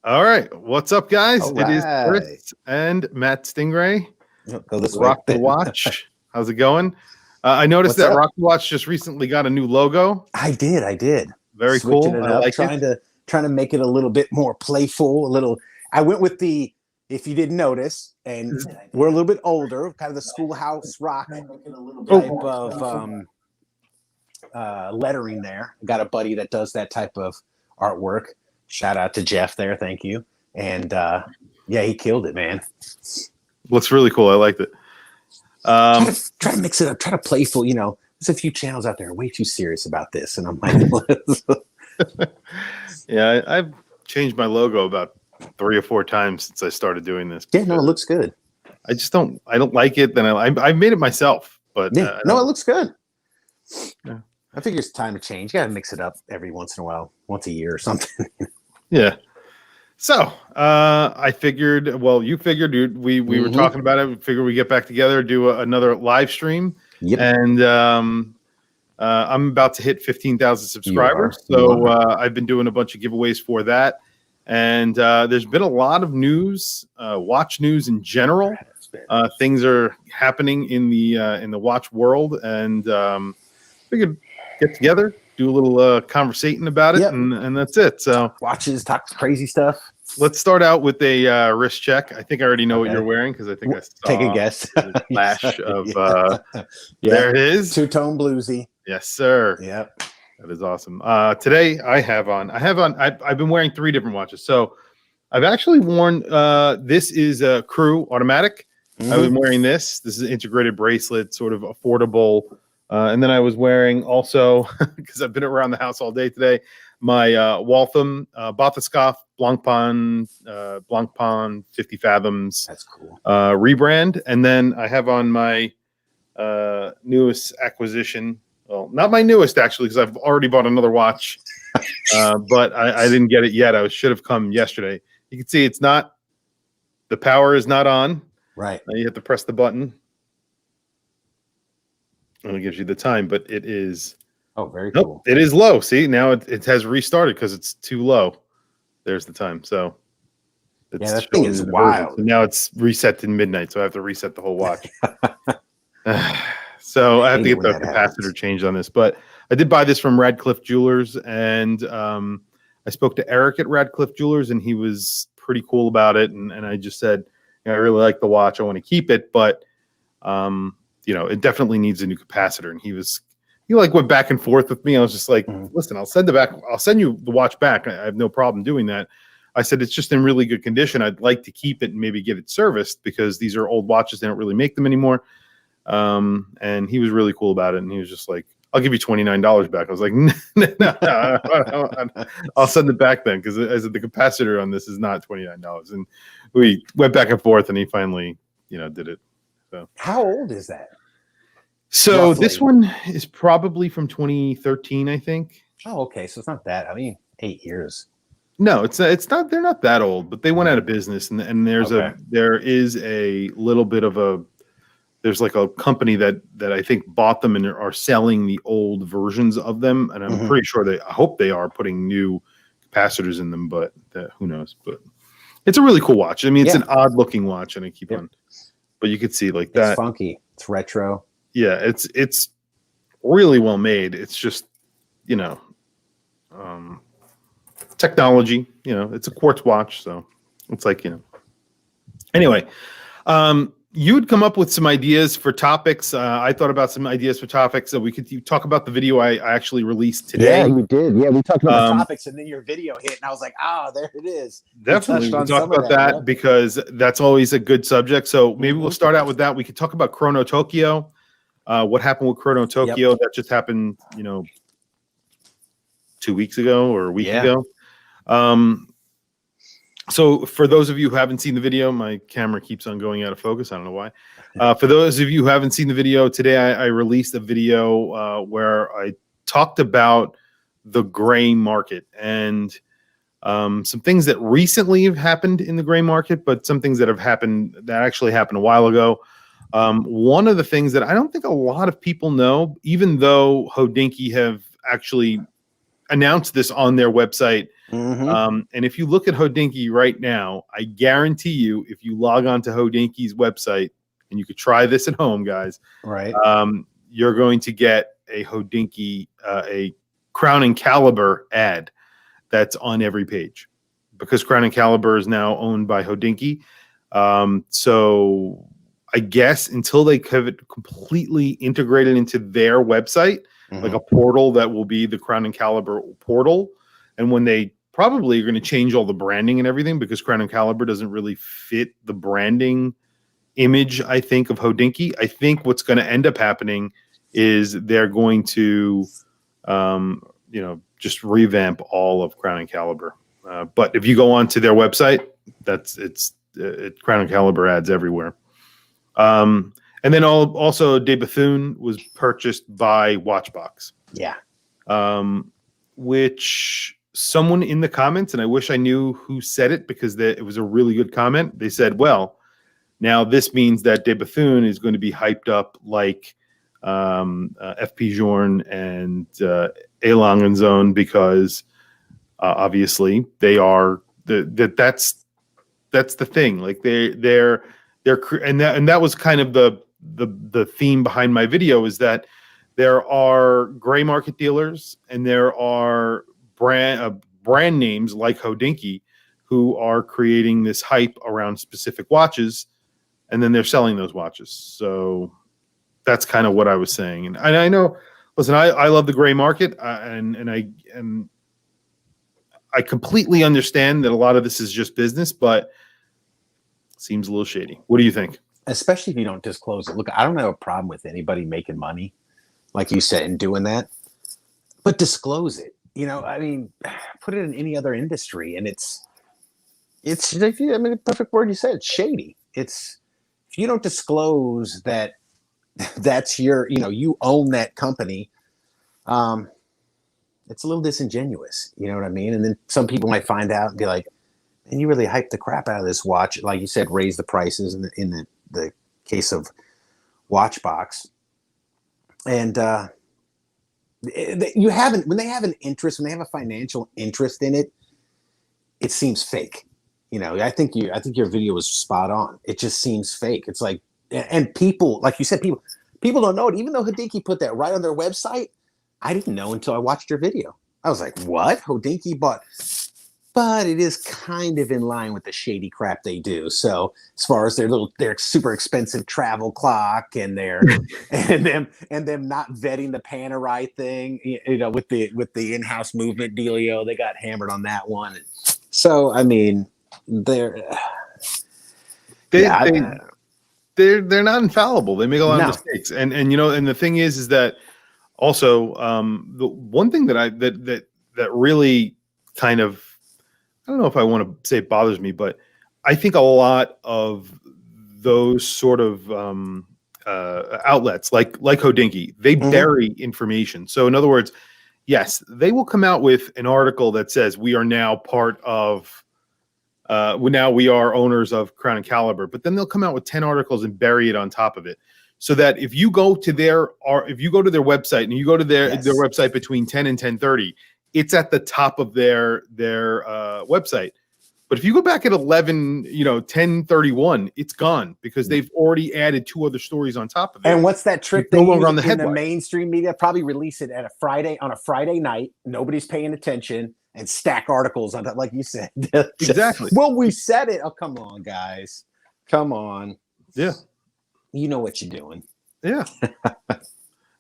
All right. What's up, guys? All It is right. Chris and Matt Stingray. Go this Rock way. the Watch. How's it going? I noticed What's that up? Rock the Watch just recently got a new logo. I did. Very Switching cool. it I up, like trying it. to make it a little bit more playful. I went with the, if you didn't notice, and we're a little bit older, kind of the schoolhouse rock type of lettering there. Got a buddy that does that type of artwork. Shout out to Jeff there, thank you. And yeah, he killed it, man. Looks really cool. I liked it. Try to mix it up, try to playful. There's a few channels out there way too serious about this, and I'm like, yeah, I've changed my logo about 3 or 4 times since I started doing this. Yeah, no, it looks good. I don't like it. Then I made it myself, but yeah, no, it looks good. Yeah. I figure it's time to change. You got to mix it up every once in a while, once a year or something. Yeah. So I figured, well, you figured, dude, we were talking about it. We figured we get back together, do another live stream. Yep. And I'm about to hit 15,000 subscribers. So I've been doing a bunch of giveaways for that. And there's been a lot of news, watch news in general. Things are happening in the watch world, and figured get together, do a little conversating about it, and that's it. So watches, talk crazy stuff. Let's start out with a wrist check. I think I already know what you're wearing because I think I saw take a guess. Flash of there it is. Two-tone bluesy. Yes, sir. Yep. That is awesome. Today I've been wearing 3 different watches. So I've actually worn this is a Crew automatic. I've been wearing this. This is an integrated bracelet, sort of affordable. And then I was wearing also, because I've been around the house all day today, my Waltham Bathyscaphe Blancpain 50 Fathoms. That's cool. Rebrand. And then I have on my newest acquisition. Well, not my newest, actually, because I've already bought another watch. But I didn't get it yet. I should have come yesterday. You can see it's not, the power is not on. Right. You have to press the button. And it gives you the time, but it is. Oh, very cool. It is low. See, now it has restarted because it's too low. There's the time. So yeah, that thing is wild. Now it's reset to midnight, so I have to reset the whole watch. So I have to get the capacitor changed on this. But I did buy this from Radcliffe Jewelers, and I spoke to Eric at Radcliffe Jewelers, and he was pretty cool about it. And I just said, I really like the watch. I want to keep it, but it definitely needs a new capacitor. And he went back and forth with me. I was just like, listen, I'll send you the watch back. I have no problem doing that. I said, it's just in really good condition. I'd like to keep it and maybe get it serviced because these are old watches. They don't really make them anymore. And he was really cool about it. And he was just like, I'll give you $29 back. I was like, no, I'll send it back then. Cause I said, the capacitor on this is not $29. And we went back and forth and he finally, did it. So how old is that? So roughly? This one is probably from 2013, I think. Oh, okay. So it's not that. 8 years. No, it's not. They're not that old, but they went out of business, and there is a little bit of there's like a company that I think bought them and are selling the old versions of them, and I'm pretty sure I hope they are putting new capacitors in them, but who knows? But it's a really cool watch. It's an odd looking watch, and I keep on, but you could see like that. It's funky. It's retro. Yeah, it's really well made. It's just, technology. It's a quartz watch, so it's like, Anyway, you would come up with some ideas for topics. I thought about some ideas for topics that we could talk about the video I actually released today. Yeah, you did. Yeah, we talked about the topics, and then your video hit, and I was like, there it is. Definitely, we'll talk about that because that's always a good subject. So maybe we'll start out with that. We could talk about Chrono Tokyo. What happened with Chrono Tokyo? That just happened, 2 weeks ago or a week ago. So for those of you who haven't seen the video, my camera keeps on going out of focus. I don't know why. For those of you who haven't seen the video, today I released a video where I talked about the gray market and some things that recently have happened in the gray market, but some things that actually happened a while ago. One of the things that I don't think a lot of people know, even though Hodinkee have actually announced this on their website. Mm-hmm. And if you look at Hodinkee right now, I guarantee you, if you log on to Hodinkee's website, and you could try this at home, guys, Right. you're going to get a Hodinkee, a Crown and Caliber ad that's on every page, because Crown and Caliber is now owned by Hodinkee. So I guess until they have it completely integrated into their website, like a portal that will be the Crown and Caliber portal, and when they probably are going to change all the branding and everything, because Crown and Caliber doesn't really fit the branding image, I think, of Hodinkee. I think what's going to end up happening is they're going to, just revamp all of Crown and Caliber. But if you go onto their website, it's Crown and Caliber ads everywhere. And then also De Bethune was purchased by Watchbox. Yeah. Which someone in the comments, and I wish I knew who said it, because it was a really good comment. They said, well, now this means that De Bethune is going to be hyped up like FP Journe and Elangen, because obviously they are that's the thing. Like they're and that was kind of the theme behind my video, is that there are gray market dealers and there are brand names like Hodinkee who are creating this hype around specific watches, and then they're selling those watches. So that's kind of what I was saying. And I know, listen, I love the gray market, and I completely understand that a lot of this is just business, but it seems a little shady. What do you think? Especially if you don't disclose it. Look, I don't have a problem with anybody making money, like you said, and doing that, but disclose it. I mean, put it in any other industry, and it's the perfect word you said, shady. It's, if you don't disclose that that's your, you own that company, it's a little disingenuous. You know what I mean? And then some people might find out and be like, man, you really hyped the crap out of this watch. Like you said, raise the prices in the case of Watchbox. And when they have an interest, when they have a financial interest in it, it seems fake. I think your video was spot on. It just seems fake. It's like, and people, like you said, people don't know it. Even though Hodinkee put that right on their website, I didn't know until I watched your video. I was like, what? Hodinkee bought? But it is kind of in line with the shady crap they do. So as far as their super expensive travel clock and and them not vetting the Panerai thing, with the in-house movement dealio, they got hammered on that one. So I mean, they're not infallible. They make a lot of mistakes, and and the thing is that also the one thing that really kind of, I don't know if I want to say it bothers me, but I think a lot of those sort of outlets like Hodinkee, they bury information. So in other words, yes, they will come out with an article that says we are now part of now we are owners of Crown and Caliber, but then they'll come out with 10 articles and bury it on top of it. So that if you go to their website and you go to their website between 10 and 10:30, it's at the top of their website. But if you go back at 10:31, it's gone, because they've already added 2 other stories on top of it. And what's that trick they use in the mainstream media? Probably release it on a Friday night. Nobody's paying attention, and stack articles on it, like you said. Exactly. Well, we said it. Oh, come on, guys. Come on. Yeah. You know what you're doing. Yeah.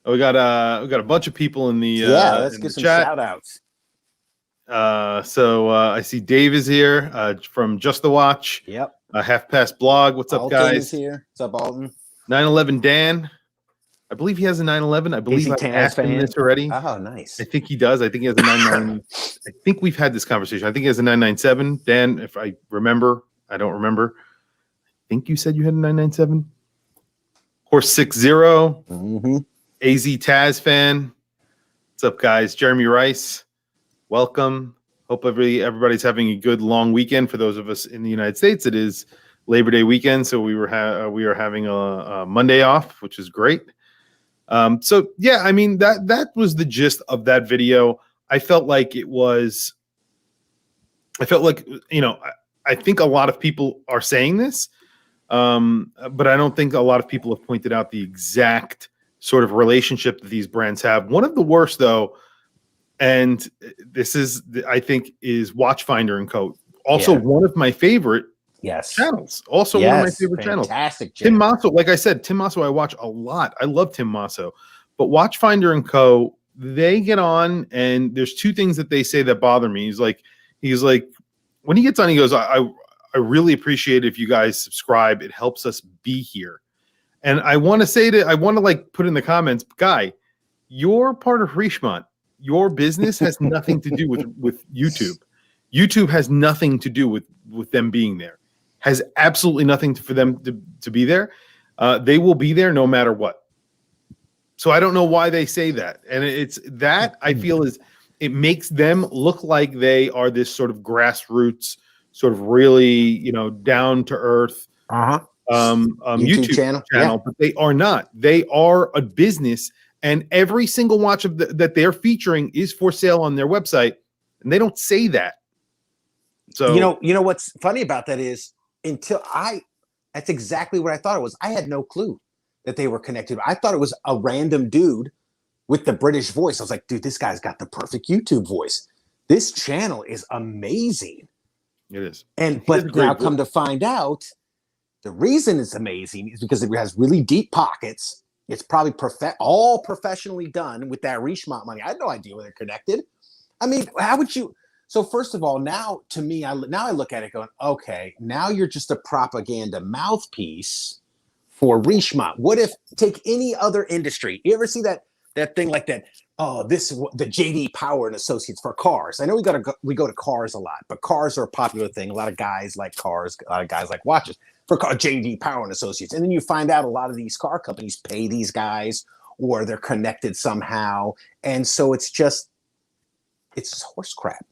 we got a bunch of people in the let's get some shout outs. So I see Dave is here from Just the Watch. Yep. Half Past Blog. What's Alton up, guys? Is here. What's up, Alton? 911 Dan. I believe he has a 911. I believe I've asked him this already. Oh, nice. I think he does. I think he has a 99. I think we've had this conversation. I think he has a 997. Dan, if I remember, I don't remember. I think you said you had a 997. Horse 60. AZ Taz fan. What's up, guys? Jeremy Rice. Welcome. Hope everybody's having a good long weekend. For those of us in the United States, it is Labor Day weekend, so we are having a Monday off, which is great. So yeah, I mean that was the gist of that video. I felt like I think a lot of people are saying this, but I don't think a lot of people have pointed out the exact sort of relationship that these brands have. One of the worst, though, and this is, I think, is Watchfinder and Co. Also, one of my favorite channels. Also, one of my favorite channels. Fantastic. Tim Masso, like I said, Tim Masso, I watch a lot. I love Tim Masso, but Watchfinder and Co. They get on, and there's two things that they say that bother me. He's like, when he gets on, he goes, I really appreciate it if you guys subscribe. It helps us be here. And I want to like put in the comments, guy, you're part of Richemont. Your business has nothing to do with YouTube. YouTube has nothing to do with them being there. Has absolutely nothing for them to be there. They will be there no matter what. So I don't know why they say that. And it's that I feel is it makes them look like they are this sort of grassroots, sort of really, down to earth YouTube channel, but they are not. They are a business, and every single watch that they're featuring is for sale on their website, and they don't say that. So you know what's funny about that is that's exactly what I thought it was. I had no clue that they were connected. I thought it was a random dude with the British voice. I was like, dude, this guy's got the perfect YouTube voice. This channel is amazing. It is. But now come to find out, the reason it's amazing is because it has really deep pockets. It's probably all professionally done with that Richemont money. I had no idea where they're connected. I mean, how would you? So first of all, now to me, I look at it going, okay, now you're just a propaganda mouthpiece for Richemont. What if take any other industry? You ever see that thing like that? Oh, this is the JD Power and Associates for cars. I know we go to cars a lot, but cars are a popular thing. A lot of guys like cars. A lot of guys like watches. For JD Power and Associates, and then you find out a lot of these car companies pay these guys, or they're connected somehow, and so it's horse crap.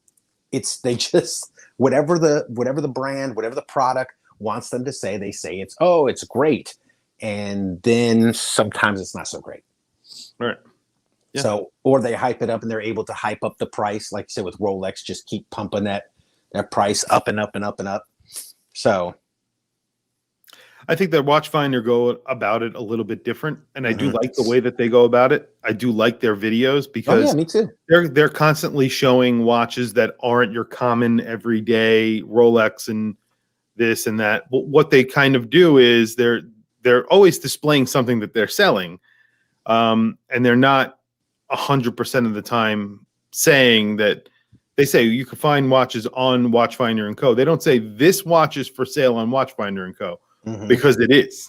They just whatever the brand, whatever the product wants them to say, they say it's great, and then sometimes it's not so great. Right. Yeah. So, or they hype it up, and they're able to hype up the price, like you said with Rolex, just keep pumping that price up and up and up and up. So. I think that Watchfinder go about it a little bit different, and I do like the way that they go about it. I do like their videos because me too. They're constantly showing watches that aren't your common everyday Rolex and this and that. But what they kind of do is they're always displaying something that they're selling, and they're not 100% of the time saying that. They say you can find watches on Watchfinder and Co. They don't say this watch is for sale on Watchfinder and Co. Because it is.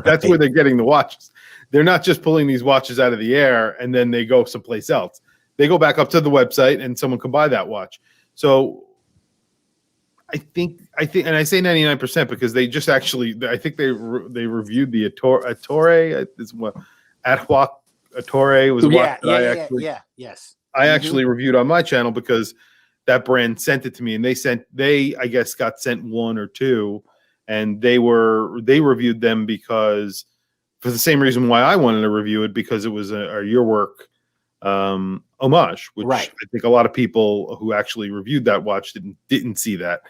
That's where they're getting the watches. They're not just pulling these watches out of the air and then they go someplace else. They go back up to the website and someone can buy that watch. So I think, and I say 99% because they just actually, I think they reviewed the Attore. Is what Attore was. I actually reviewed on my channel because that brand sent it to me, and they I guess got sent one or two. And they reviewed them because for the same reason why I wanted to review it, because it was a your work homage, which I think a lot of people who actually reviewed that watch didn't see that.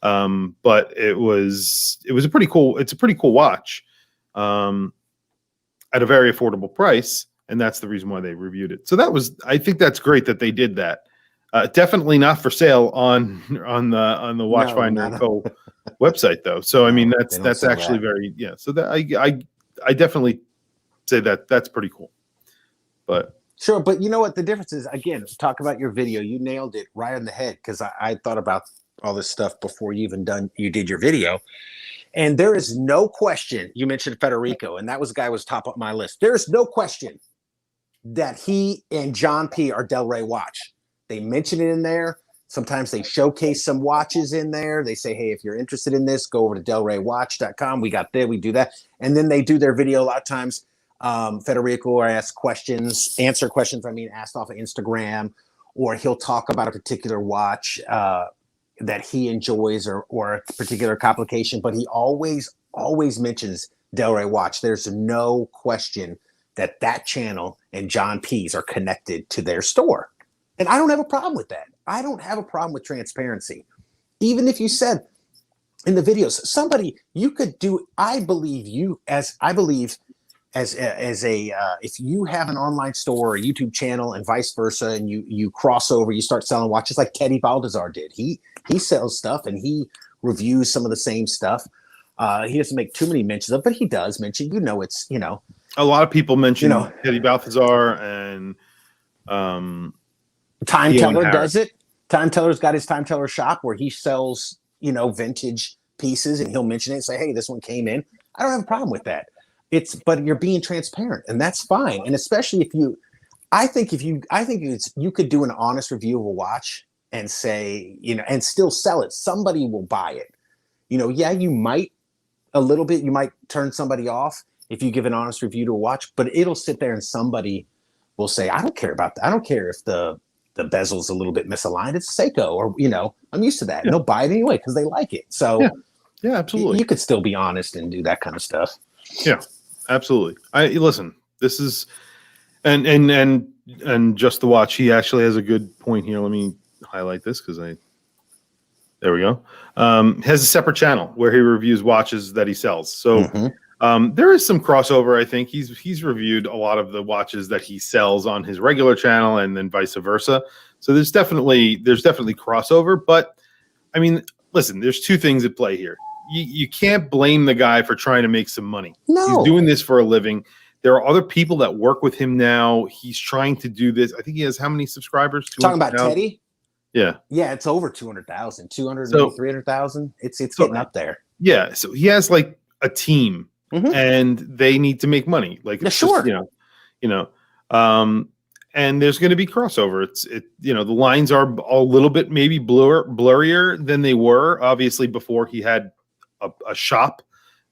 But it was a pretty cool watch at a very affordable price, and that's the reason why they reviewed it. So I think that's great that they did that. Definitely not for sale on the Watchfinder & Co. website though. So I mean that's actually very So that I definitely say that's pretty cool. But sure, but you know what the difference is? Again, talk about your video. You nailed it right on the head because I thought about all this stuff before you did your video. And there is no question. You mentioned Federico, and that guy was top of my list. There is no question that he and John P are Del Rey watch. They mention it in there. Sometimes they showcase some watches in there. They say, hey, if you're interested in this, go over to delreywatch.com. We got there. We do that. And then they do their video a lot of times. Federico answer questions, asked off of Instagram, or he'll talk about a particular watch that he enjoys or a particular complication. But he always mentions Del Rey Watch. There's no question that channel and John P's are connected to their store. And I don't have a problem with that. I don't have a problem with transparency. Even if you said in the videos, somebody, you could do, I believe as a if you have an online store or a YouTube channel and vice versa, and you cross over, you start selling watches like Teddy Baldassar did. He sells stuff and he reviews some of the same stuff. He doesn't make too many mentions of, but he does mention. It's a lot of people mention Teddy Balthazar and Time Teller does it. Time Teller's got his Time Teller shop where he sells vintage pieces, and he'll mention it and say, "Hey, this one came in." I don't have a problem with that. But you're being transparent, and that's fine. And especially I think you could do an honest review of a watch and say, and still sell it. Somebody will buy it. Yeah, you might turn somebody off if you give an honest review to a watch, but it'll sit there and somebody will say, I don't care about that. I don't care if the bezel's a little bit misaligned. It's Seiko, or, I'm used to that. And they'll buy it anyway because they like it. So yeah, absolutely. You could still be honest and do that kind of stuff. Yeah, absolutely. Listen, this is, and just the watch, he actually has a good point here. Let me highlight this there we go. Has a separate channel where he reviews watches that he sells. So there is some crossover. I think he's reviewed a lot of the watches that he sells on his regular channel, and then vice versa. So there's definitely crossover. But I mean, listen, there's two things at play here. You can't blame the guy for trying to make some money. No. He's doing this for a living. There are other people that work with him now. He's trying to do this. I think he has how many subscribers? Talking about Teddy? Yeah. Yeah, it's over 200,000, 300,000. It's getting up there. Yeah. So he has like a team, and they need to make money. Like, sure. And there's going to be crossover. The lines are a little bit maybe blurrier than they were, obviously, before he had a shop.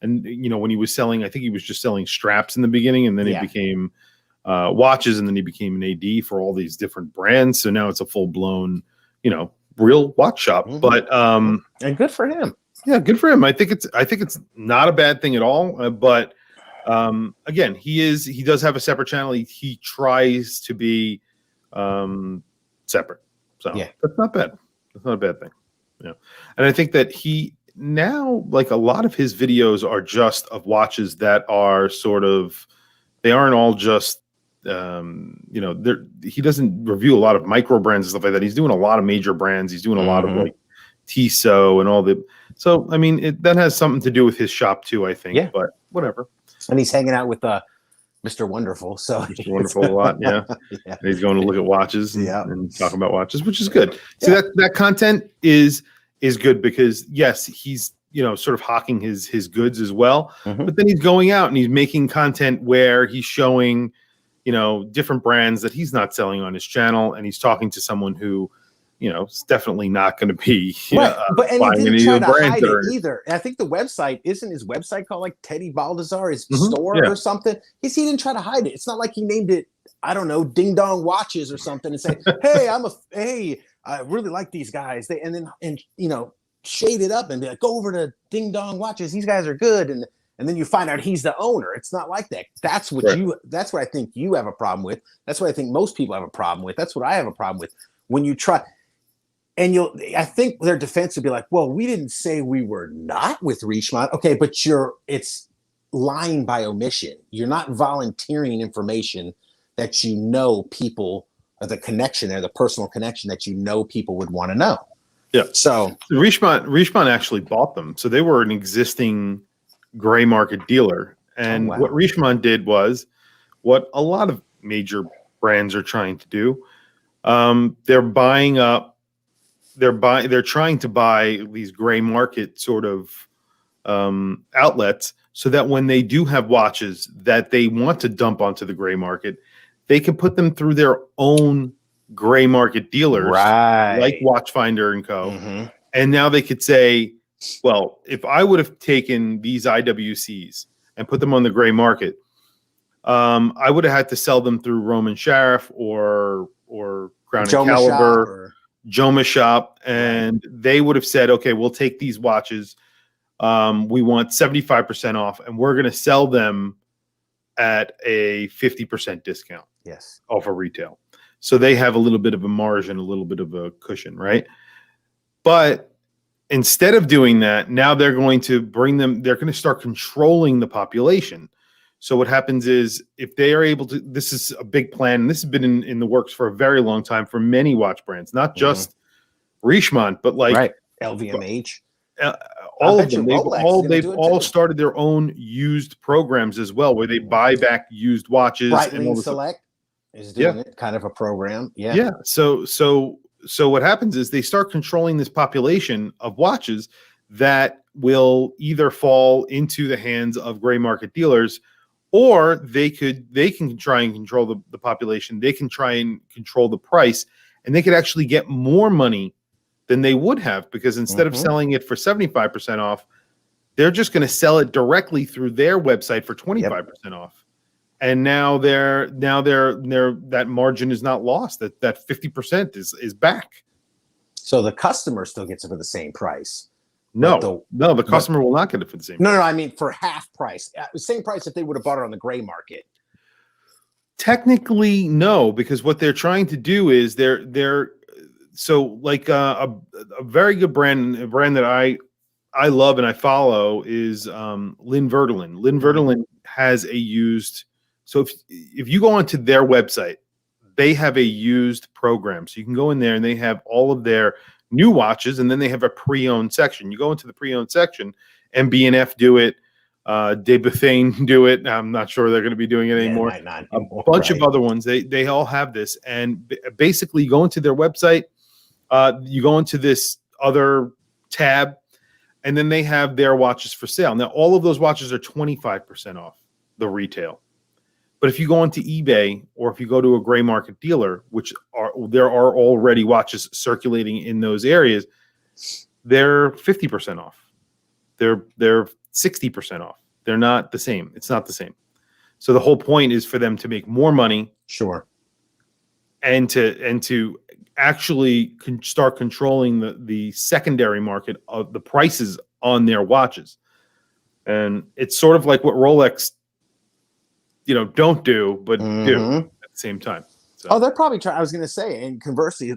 And, when he was selling, I think he was just selling straps in the beginning, and then he became watches, and then he became an AD for all these different brands. So now it's a full blown, real watch shop. But and good for him. Yeah, good for him. I think it's not a bad thing at all. But again, he does have a separate channel. He tries to be separate. So that's not bad. That's not a bad thing. Yeah. And I think that he now, like, a lot of his videos are just of watches that are they aren't all just he doesn't review a lot of micro brands and stuff like that. He's doing a lot of major brands. He's doing a lot of like Tissot and all the. So I mean, that has something to do with his shop too, I think. Yeah. But whatever. And he's hanging out with Mr. Wonderful. So Mr. Wonderful a lot, yeah. And he's going to look at watches and talk about watches, which is good. So that content is good because yes, he's sort of hawking his goods as well. But then he's going out and he's making content where he's showing different brands that he's not selling on his channel, and he's talking to someone who it's definitely not going to be but he didn't try to hide it either. And I think the website, isn't his website called like Teddy Baldassar, his store or something? He didn't try to hide it. It's not like he named it, I don't know, Ding Dong Watches or something, and say, hey, I really like these guys. And shade it up and be like, go over to Ding Dong Watches. These guys are good. And then you find out he's the owner. It's not like that. That's what that's what I think you have a problem with. That's what I think most people have a problem with. That's what I have a problem with. When you try, and I think their defense would be like, well, we didn't say we were not with Richemont. Okay, but it's lying by omission. You're not volunteering information that people, or the connection there, the personal connection that people would want to know. Yeah. So Richemont actually bought them. So they were an existing gray market dealer. And what Richemont did was what a lot of major brands are trying to do. They're trying to buy these gray market sort of outlets so that when they do have watches that they want to dump onto the gray market, they can put them through their own gray market dealers, like Watchfinder and Co. And now they could say, well, if I would have taken these IWCs and put them on the gray market, I would have had to sell them through Roman Sheriff or Crown and Caliber, Joma Shop, and they would have said, okay, we'll take these watches. We want 75% off, and we're going to sell them at a 50% discount. Yes. Off of retail. So they have a little bit of a margin, a little bit of a cushion, right? But instead of doing that, now they're going to they're going to start controlling the population. So what happens is, if they are able to, this is a big plan, and this has been in the works for a very long time for many watch brands, not just Richemont, but like LVMH. All of them. They've all started their own used programs as well, where they buy back used watches. Breitling Select is doing it, kind of a program. Yeah. So what happens is they start controlling this population of watches that will either fall into the hands of gray market dealers, or they can try and control the population. They can try and control the price, and they could actually get more money than they would have, because instead of selling it for 75% off, they're just going to sell it directly through their website for 25% off. And now that margin is not lost. That 50% is back. So the customer still gets it for the same price. No, the customer will not get it for the same price. No, I mean for half price. Same price if they would have bought it on the gray market. Technically, no, because what they're trying to do is they're so like a very good brand, a brand that I love and I follow is Lynn Verdelin. Lynn Verdelin has a used. So if you go onto their website, they have a used program. So you can go in there and they have all of their new watches, and then they have a pre-owned section. You go into the pre-owned section, MB&F do it, De Bethane do it. I'm not sure they're going to be doing it anymore. A bunch of other ones. They all have this, and basically you go into their website, you go into this other tab, and then they have their watches for sale. Now all of those watches are 25% off the retail. But if you go onto eBay, or if you go to a gray market dealer, there are already watches circulating in those areas, they're 50% off. They're 60% off. They're not the same. It's not the same. So the whole point is for them to make more money. Sure. And to actually start controlling the secondary market of the prices on their watches. And it's sort of like what Rolex don't do, but do at the same time. So. They're probably trying. I was going to say, and conversely,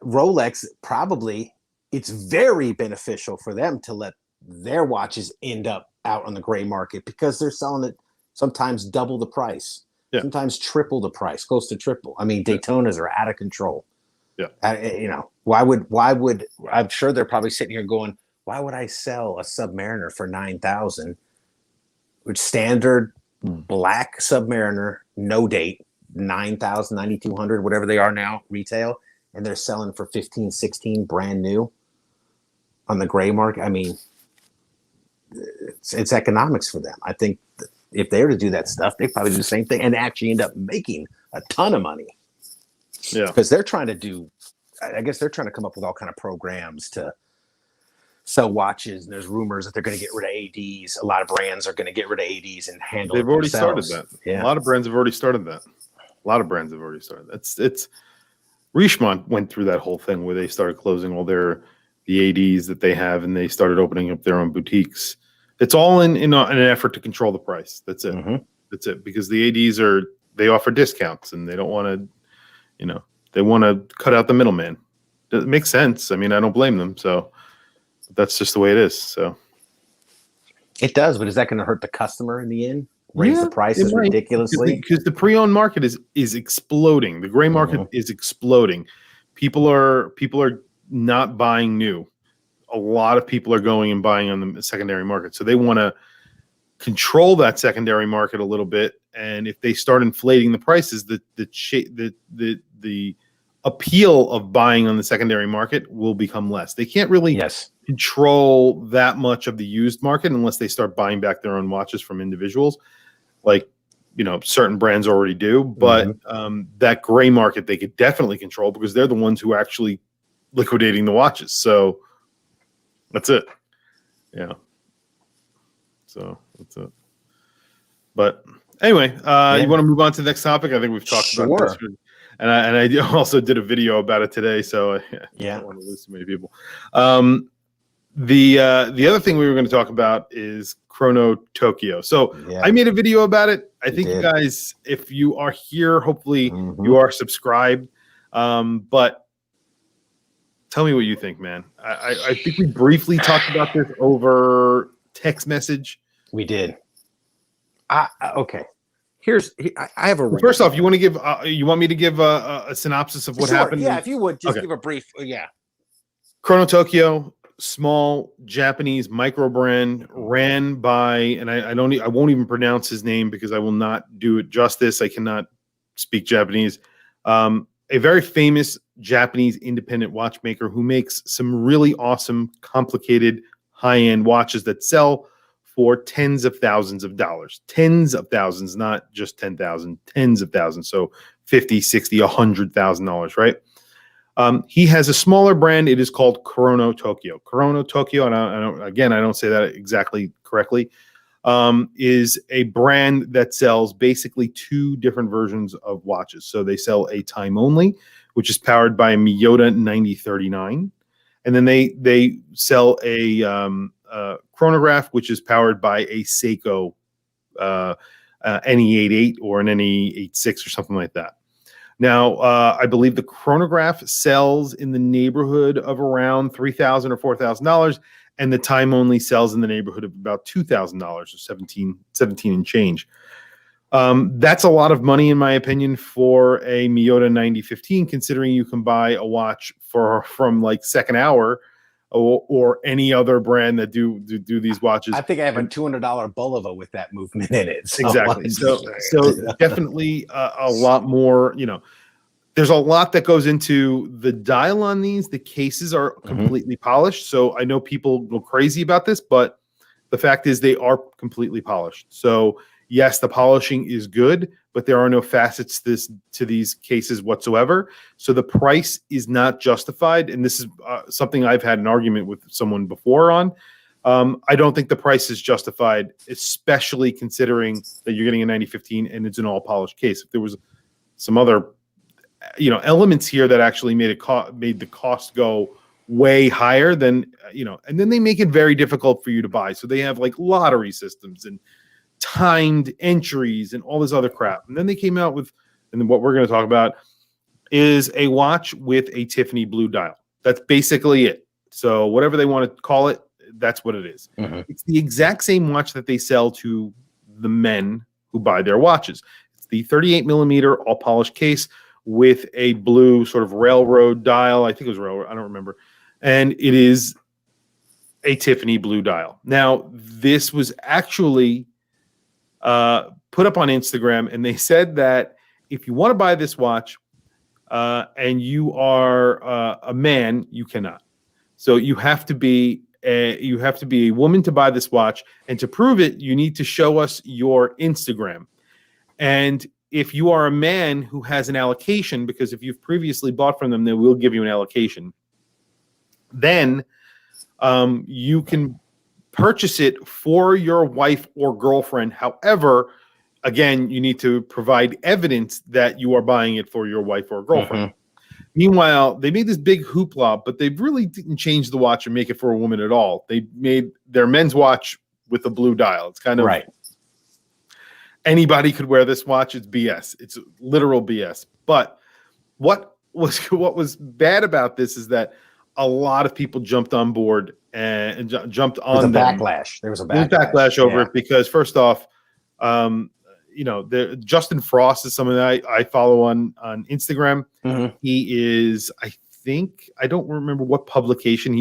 Rolex probably, it's very beneficial for them to let their watches end up out on the gray market, because they're selling it sometimes double the price, sometimes triple the price, close to triple. I mean, Daytonas are out of control. Yeah. Why would I'm sure they're probably sitting here going, why would I sell a Submariner for $9,000, which standard black Submariner, no date, 9,000, 9,200, whatever they are now, retail, and they're selling for 15, 16 brand new on the gray market? I mean, it's economics for them. I think if they were to do that stuff, they probably do the same thing and actually end up making a ton of money. Yeah, because they're trying to do, I guess they're trying to come up with all kind of programs to sell watches, and there's rumors that they're going to get rid of ADs. A lot of brands are going to get rid of ADs and handle. They've already started that. Yeah. A lot of brands have already started that. It's Richemont went through that whole thing where they started closing all the ADs that they have, and they started opening up their own boutiques. It's all in an effort to control the price. That's it. That's it. Because the ADs they offer discounts, and they don't want to, they want to cut out the middleman. It makes sense. I mean, I don't blame them. So. That's just the way it is. So it does, but is that going to hurt the customer in the end? Raise the prices ridiculously? Because the pre-owned market is exploding. The gray market is exploding. People are not buying new. A lot of people are going and buying on the secondary market. So they want to control that secondary market a little bit. And if they start inflating the prices, the appeal of buying on the secondary market will become less. They can't really control that much of the used market unless they start buying back their own watches from individuals, like certain brands already do. But that gray market they could definitely control, because they're the ones who are actually liquidating the watches. So that's it. Yeah. So that's it. But anyway, you want to move on to the next topic? I think we've talked about this. And I also did a video about it today, so I don't want to lose too many people. The other thing we were going to talk about is Chrono Tokyo. So I made a video about it. I think you guys, if you are here, hopefully you are subscribed. But tell me what you think, man. I think we briefly talked about this over text message. We did. Okay. I have a. First off, you want to give? You want me to give a synopsis of what happened? Yeah, if you would just give a brief. Yeah. Chrono Tokyo, small Japanese micro brand, ran by, and I won't even pronounce his name because I will not do it justice. I cannot speak Japanese. A very famous Japanese independent watchmaker who makes some really awesome, complicated, high-end watches that sell for tens of thousands of dollars. Tens of thousands, not just 10,000, tens of thousands. So 50, 60, $100,000, right? He has a smaller brand. It is called Chrono Tokyo. Chrono Tokyo, and I don't say that exactly correctly, is a brand that sells basically two different versions of watches. So they sell a time only, which is powered by a Miyota 9039, and then they sell a chronograph, which is powered by a Seiko NE88 or an NE86 or something like that. Now, I believe the chronograph sells in the neighborhood of around $3,000 or $4,000, and the time only sells in the neighborhood of about $2,000 or 17 and change. That's a lot of money, in my opinion, for a Miyota 9015, considering you can buy a watch from like Second Hour or any other brand that do these watches. I think I have a $200 Bulova with that movement in it. So exactly. So definitely a lot more, there's a lot that goes into the dial on these. The cases are completely polished. So I know people go crazy about this, but the fact is they are completely polished. So yes, the polishing is good, but there are no facets to these cases whatsoever. So the price is not justified. And this is something I've had an argument with someone before on. I don't think the price is justified, especially considering that you're getting a 9015 and it's an all polished case. If there was some other, elements here that actually made the cost go way higher than, and then they make it very difficult for you to buy. So they have like lottery systems and timed entries and all this other crap. And then they came out with, and then what we're going to talk about is a watch with a Tiffany blue dial. That's basically it. So whatever they want to call it, that's what it is. It's the exact same watch that they sell to the men who buy their watches. It's the 38 millimeter all polished case with a blue sort of railroad dial. I think it was railroad. I don't remember. And it is a Tiffany blue dial. Now, this was actually put up on Instagram, and they said that if you want to buy this watch and you are a man, you cannot. So you have to be a woman to buy this watch, and to prove it, you need to show us your Instagram. And if you are a man who has an allocation, because if you've previously bought from them, they will give you an allocation, then you can purchase it for your wife or girlfriend. However, again, you need to provide evidence that you are buying it for your wife or girlfriend. Meanwhile, they made this big hoopla, but they really didn't change the watch and make it for a woman at all. They made their men's watch with a blue dial. It's kind of right. Anybody could wear this watch. It's BS. It's literal BS. But what was bad about this is that a lot of people jumped on board and jumped on them. Backlash. There was a backlash over it because, first off, Justin Frost is someone that I follow on Instagram. He is, I don't remember what publication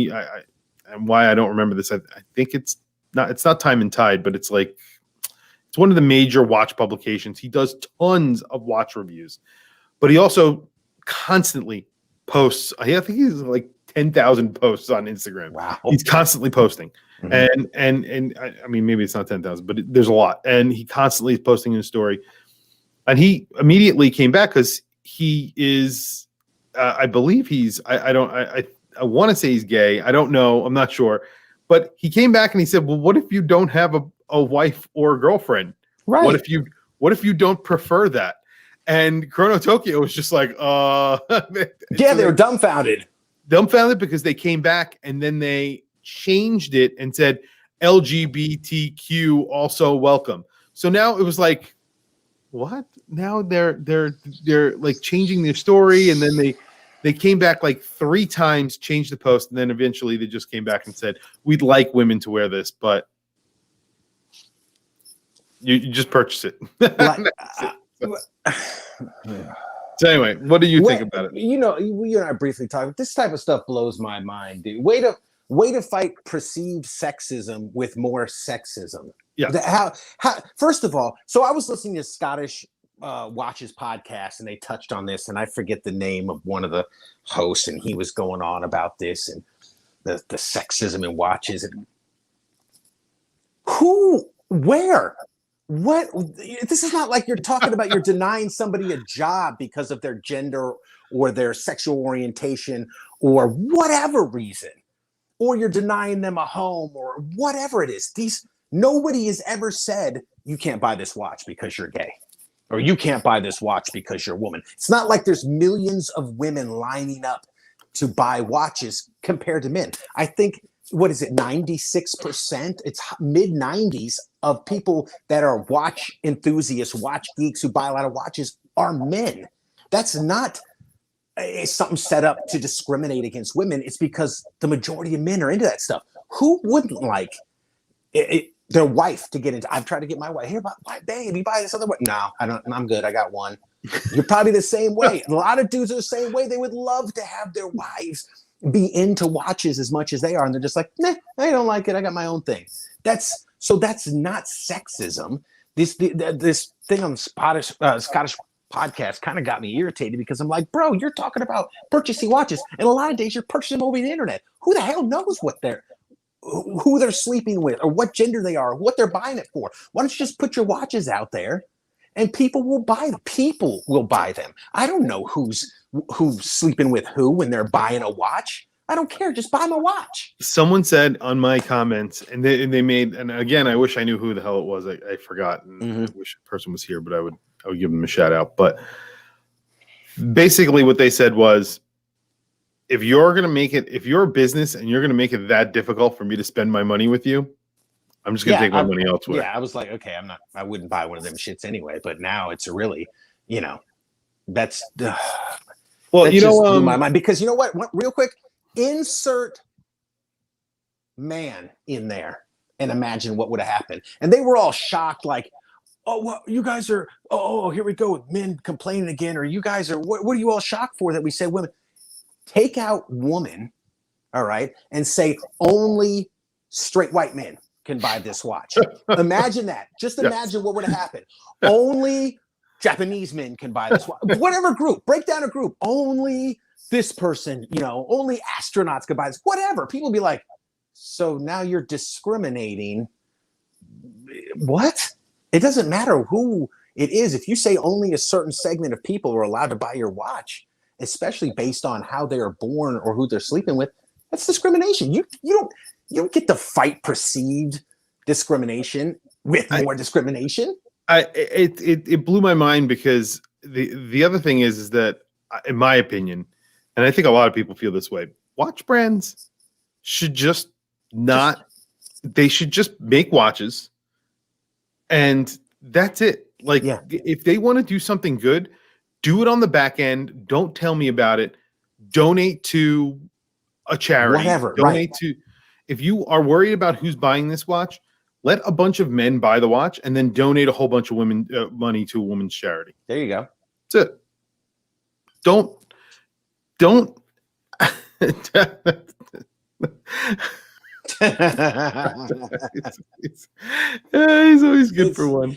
and why I don't remember this. I think it's not Time and Tide, but it's one of the major watch publications. He does tons of watch reviews, but he also constantly posts. I think he's like 10,000 posts on Instagram. Wow. He's constantly posting. And I mean, maybe it's not 10,000, but there's a lot. And he constantly is posting in his story. And he immediately came back because he is, I believe I want to say he's gay. I don't know. I'm not sure. But he came back and he said, well, what if you don't have a wife or a girlfriend? Right. What if you don't prefer that? And Chrono Tokyo was just like, they were dumbfounded. Dumbfounded because they came back and then they changed it and said LGBTQ also welcome. So now it was like, what? Now they're like changing their story, and then they came back like 3 times, changed the post, and then eventually they just came back and said, we'd like women to wear this, but you just purchase it. So anyway, what do you think about it? You and I briefly talked. This type of stuff blows my mind, dude. Way to fight perceived sexism with more sexism. Yeah. How? First of all, so I was listening to Scottish Watches podcast, and they touched on this, and I forget the name of one of the hosts, and he was going on about this and the sexism in watches. And who? Where? What? This is not like you're talking about you're denying somebody a job because of their gender or their sexual orientation or whatever reason, or you're denying them a home or whatever it is. Nobody has ever said you can't buy this watch because you're gay, or you can't buy this watch because you're a woman. It's not like there's millions of women lining up to buy watches compared to men. I think, what is it, 96%? It's mid 90s of people that are watch enthusiasts, watch geeks who buy a lot of watches are men. That's not something set up to discriminate against women. It's because the majority of men are into that stuff. Who wouldn't like their wife to get into? I've tried to get my wife, here, babe, you buy this other one? No, I don't. I'm good. I got one. You're probably the same way. A lot of dudes are the same way. They would love to have their wives be into watches as much as they are, and they're just like, nah, I don't like it. I got my own thing. That's not sexism. This thing on the Scottish podcast kind of got me irritated because I'm like, bro, you're talking about purchasing watches, and a lot of days you're purchasing them over the internet. Who the hell knows who they're sleeping with, or what gender they are, or what they're buying it for? Why don't you just put your watches out there, and people will buy them? People will buy them. I don't know who's sleeping with who when they're buying a watch. I don't care. Just buy my watch. Someone said on my comments, and they made, and again, I wish I knew who the hell it was. I forgot. And I wish the person was here, but I would give them a shout out. But basically what they said was, if you're going to make it, if you're a business and you're going to make it that difficult for me to spend my money with you, I'm just going to take my money elsewhere. Yeah, I was like, okay, I wouldn't buy one of them shits anyway. But now it's really, that's, well, that just blew my mind. Because you know what? Real quick, insert man in there and imagine what would have happened. And they were all shocked, like, oh, well, you guys are, here we go with men complaining again. Or you guys are, what are you all shocked for that we say women? Take out woman, all right, and say only straight white men can buy this watch. Imagine that. Just imagine what would have happened. Only Japanese men can buy this watch. Whatever group, break down a group. Only this person, only astronauts could buy this. Whatever. People be like, so now you're discriminating. What? It doesn't matter who it is. If you say only a certain segment of people are allowed to buy your watch, especially based on how they are born or who they're sleeping with, that's discrimination. You don't get to fight perceived discrimination with more discrimination. It blew my mind because the other thing is that, in my opinion, and I think a lot of people feel this way, watch brands should just they should just make watches, and that's it. Like, if they want to do something good, do it on the back end. Don't tell me about it. Donate to a charity. Whatever. Donate to. If you are worried about who's buying this watch, let a bunch of men buy the watch and then donate a whole bunch of women money to a woman's charity. There you go. That's it. Don't. He's always good for one.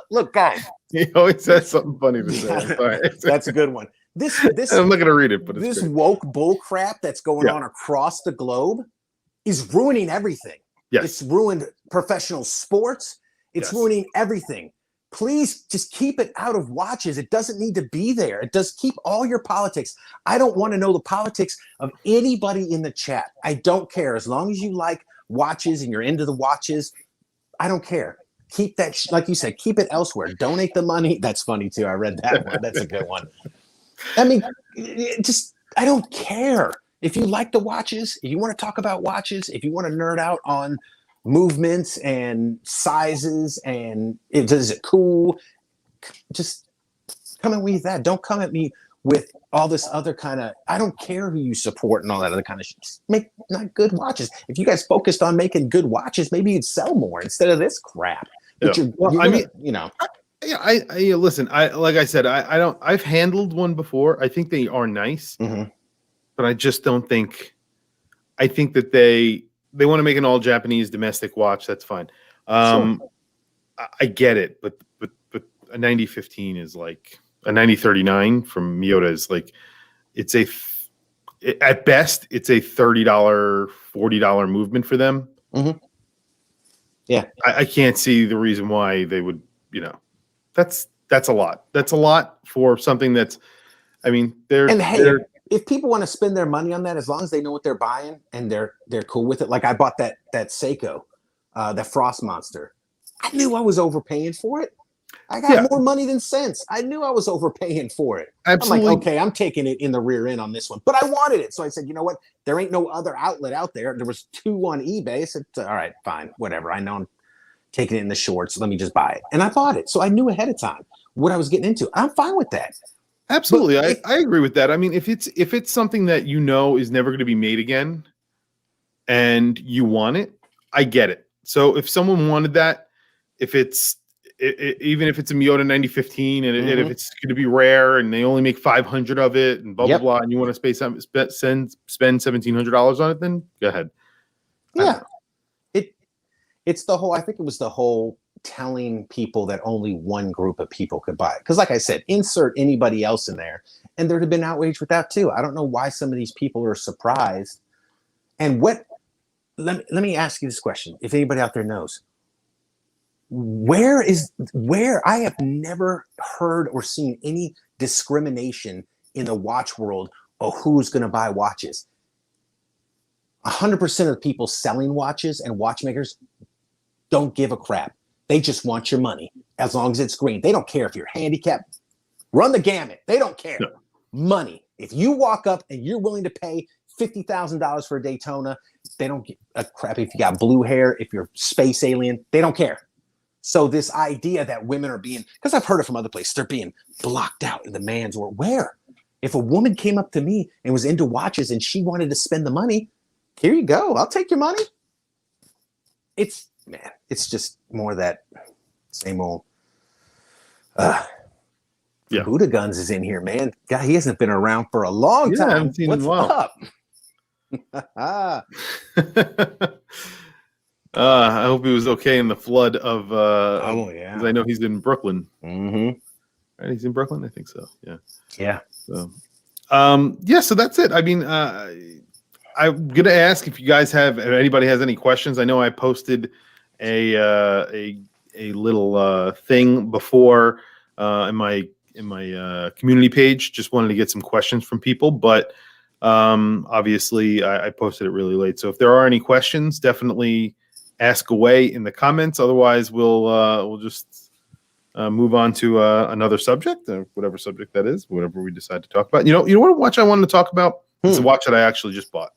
Look, guys. He always has something funny to say. Right. That's a good one. This I'm not going to read it, but this woke bull crap that's going on across the globe is ruining everything. Yes. It's ruined professional sports. It's ruining everything. Please just keep it out of watches. It doesn't need to be there. It does. Keep all your politics. I don't want to know the politics of anybody in the chat. I don't care. As long as you like watches and you're into the watches, I don't care. Keep that, like you said, keep it elsewhere. Donate the money. That's funny too. I read that one. That's a good one. I mean, I don't care. If you like the watches, if you want to talk about watches, if you want to nerd out on movements and sizes and is it cool, just come at me with that. Don't come at me with all this other kind of, I don't care who you support and all that other kind of shit. Just make not good watches. If you guys focused on making good watches, maybe you'd sell more instead of this crap. Yeah. I mean, you know. Yeah, I listen, like I said, I don't, I've handled one before. I think they are nice, but I just don't think, I think that they want to make an all Japanese domestic watch. That's fine. Sure. I get it, but a 9015 is like a 9039 from Miyota is like, it's at best, it's a $30, $40 movement for them. Yeah. I can't see the reason why they would, you know, that's a lot. That's a lot for something that's, I mean, if people want to spend their money on that, as long as they know what they're buying and they're cool with it. Like I bought that Seiko, that Frost Monster. I knew I was overpaying for it. I got more money than sense. I knew I was overpaying for it. Absolutely. I'm like, okay, I'm taking it in the rear end on this one, but I wanted it. So I said, you know what? There ain't no other outlet out there. There was 2 on eBay. I said, all right, fine, whatever. I know I'm taking it in the shorts. Let me just buy it. And I bought it. So I knew ahead of time what I was getting into. I'm fine with that. Absolutely. I agree with that. I mean, if it's something that you know is never going to be made again and you want it, I get it. So if someone wanted that, if it's even if it's a Miyota 9015 and if it's going to be rare and they only make 500 of it and blah blah blah, and you want to spend $1,700 on it, then go ahead. Yeah, it's the whole. I think it was the whole telling people that only one group of people could buy it. Because, like I said, insert anybody else in there, and there'd have been outrage with that too. I don't know why some of these people are surprised. And what? Let me ask you this question: if anybody out there knows. Where I have never heard or seen any discrimination in the watch world of who's going to buy watches. 100% of the people selling watches and watchmakers don't give a crap. They just want your money as long as it's green. They don't care if you're handicapped. Run the gamut. They don't care. No. Money. If you walk up and you're willing to pay $50,000 for a Daytona, they don't give a crap if you got blue hair, if you're space alien. They don't care. So this idea that women are being, because I've heard it from other places, they're being blocked out in the man's world. Where? If a woman came up to me and was into watches and she wanted to spend the money, here you go. I'll take your money. It's just more that same old. Buddha Guns is in here, man. God, he hasn't been around for a long time. I haven't seen What's him up? I hope he was okay in the flood of. Because I know he's in Brooklyn. Mm-hmm. Right, he's in Brooklyn. I think so. Yeah. Yeah. So, so that's it. I mean, I'm gonna ask if you guys if anybody has any questions. I know I posted a little thing before in my community page. Just wanted to get some questions from people, but obviously I posted it really late. So if there are any questions, definitely ask away in the comments. Otherwise, we'll just move on to another subject, whatever subject that is, whatever we decide to talk about. You know what watch I wanted to talk about? It's a watch that I actually just bought.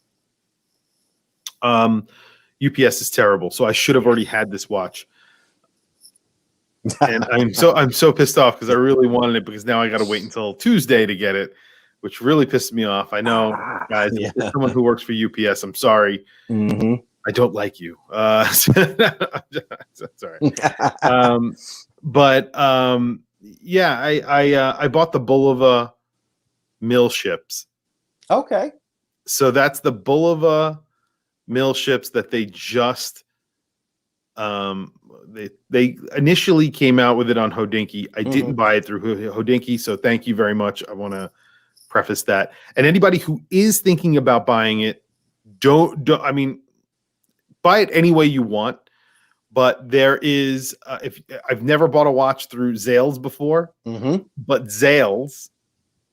UPS is terrible, so I should have already had this watch. And I'm so pissed off because I really wanted it, because now I got to wait until Tuesday to get it, which really pissed me off. I know, guys, if someone who works for UPS, I'm sorry. Mm-hmm. I don't like you. Sorry. I bought the Bulova mill ships. Okay. So that's the Bulova mill ships that they just they initially came out with it on Hodinkee. I didn't buy it through Hodinkee, so thank you very much. I want to preface that. And anybody who is thinking about buying it, don't I mean, buy it any way you want. But there is, if I've never bought a watch through Zales before, but Zales,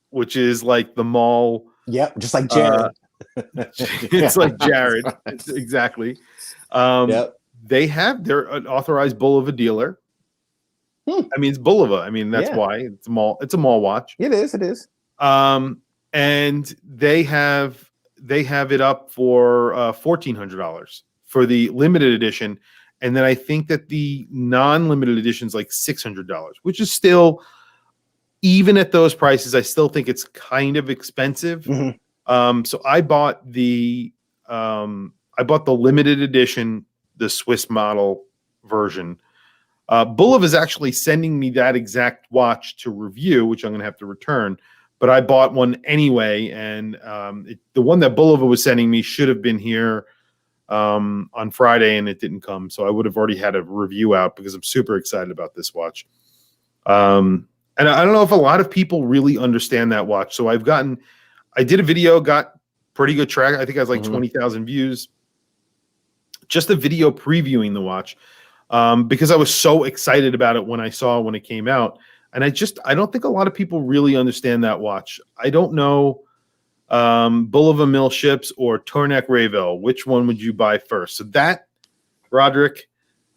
which is like the mall. Yep, just like Jared. It's like Jared, exactly. They're an authorized Bulova dealer. I mean, it's Bulova. I mean, that's why it's a mall. It's a mall watch. It is. And they have they have it up for $1,400 for the limited edition. And then I think that the non-limited edition is like $600, which is still, even at those prices, I still think it's kind of expensive. So I bought the limited edition, the Swiss model version. Bulova is actually sending me that exact watch to review, which I'm going to have to return. But I bought one anyway, and the one that Bulova was sending me should have been here on Friday, and it didn't come. So I would have already had a review out because I'm super excited about this watch. And I don't know if a lot of people really understand that watch. So I did a video, got pretty good track. I think I was like 20,000 views. Just a video previewing the watch because I was so excited about it when it came out. And I don't think a lot of people really understand that watch. I don't know Bulova mill ships or Tourneck Rayville. Which one would you buy first? So that, Roderick,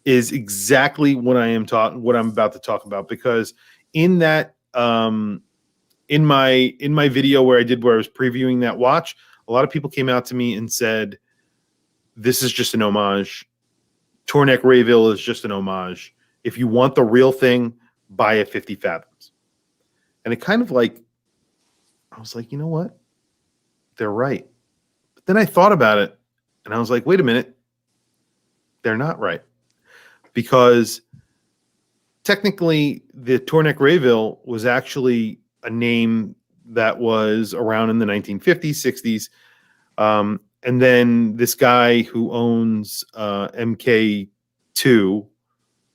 is exactly what I'm about to talk about, because in that in my video where I was previewing that watch, a lot of people came out to me and said, this is just an homage. Tourneck Rayville is just an homage. If you want the real thing, buy a 50 fathoms. And it kind of like, I was like, you know what? They're right. But then I thought about it and I was like, wait a minute. They're not right. Because technically, the Tourneck Rayville was actually a name that was around in the 1950s, 60s. And then this guy who owns MK2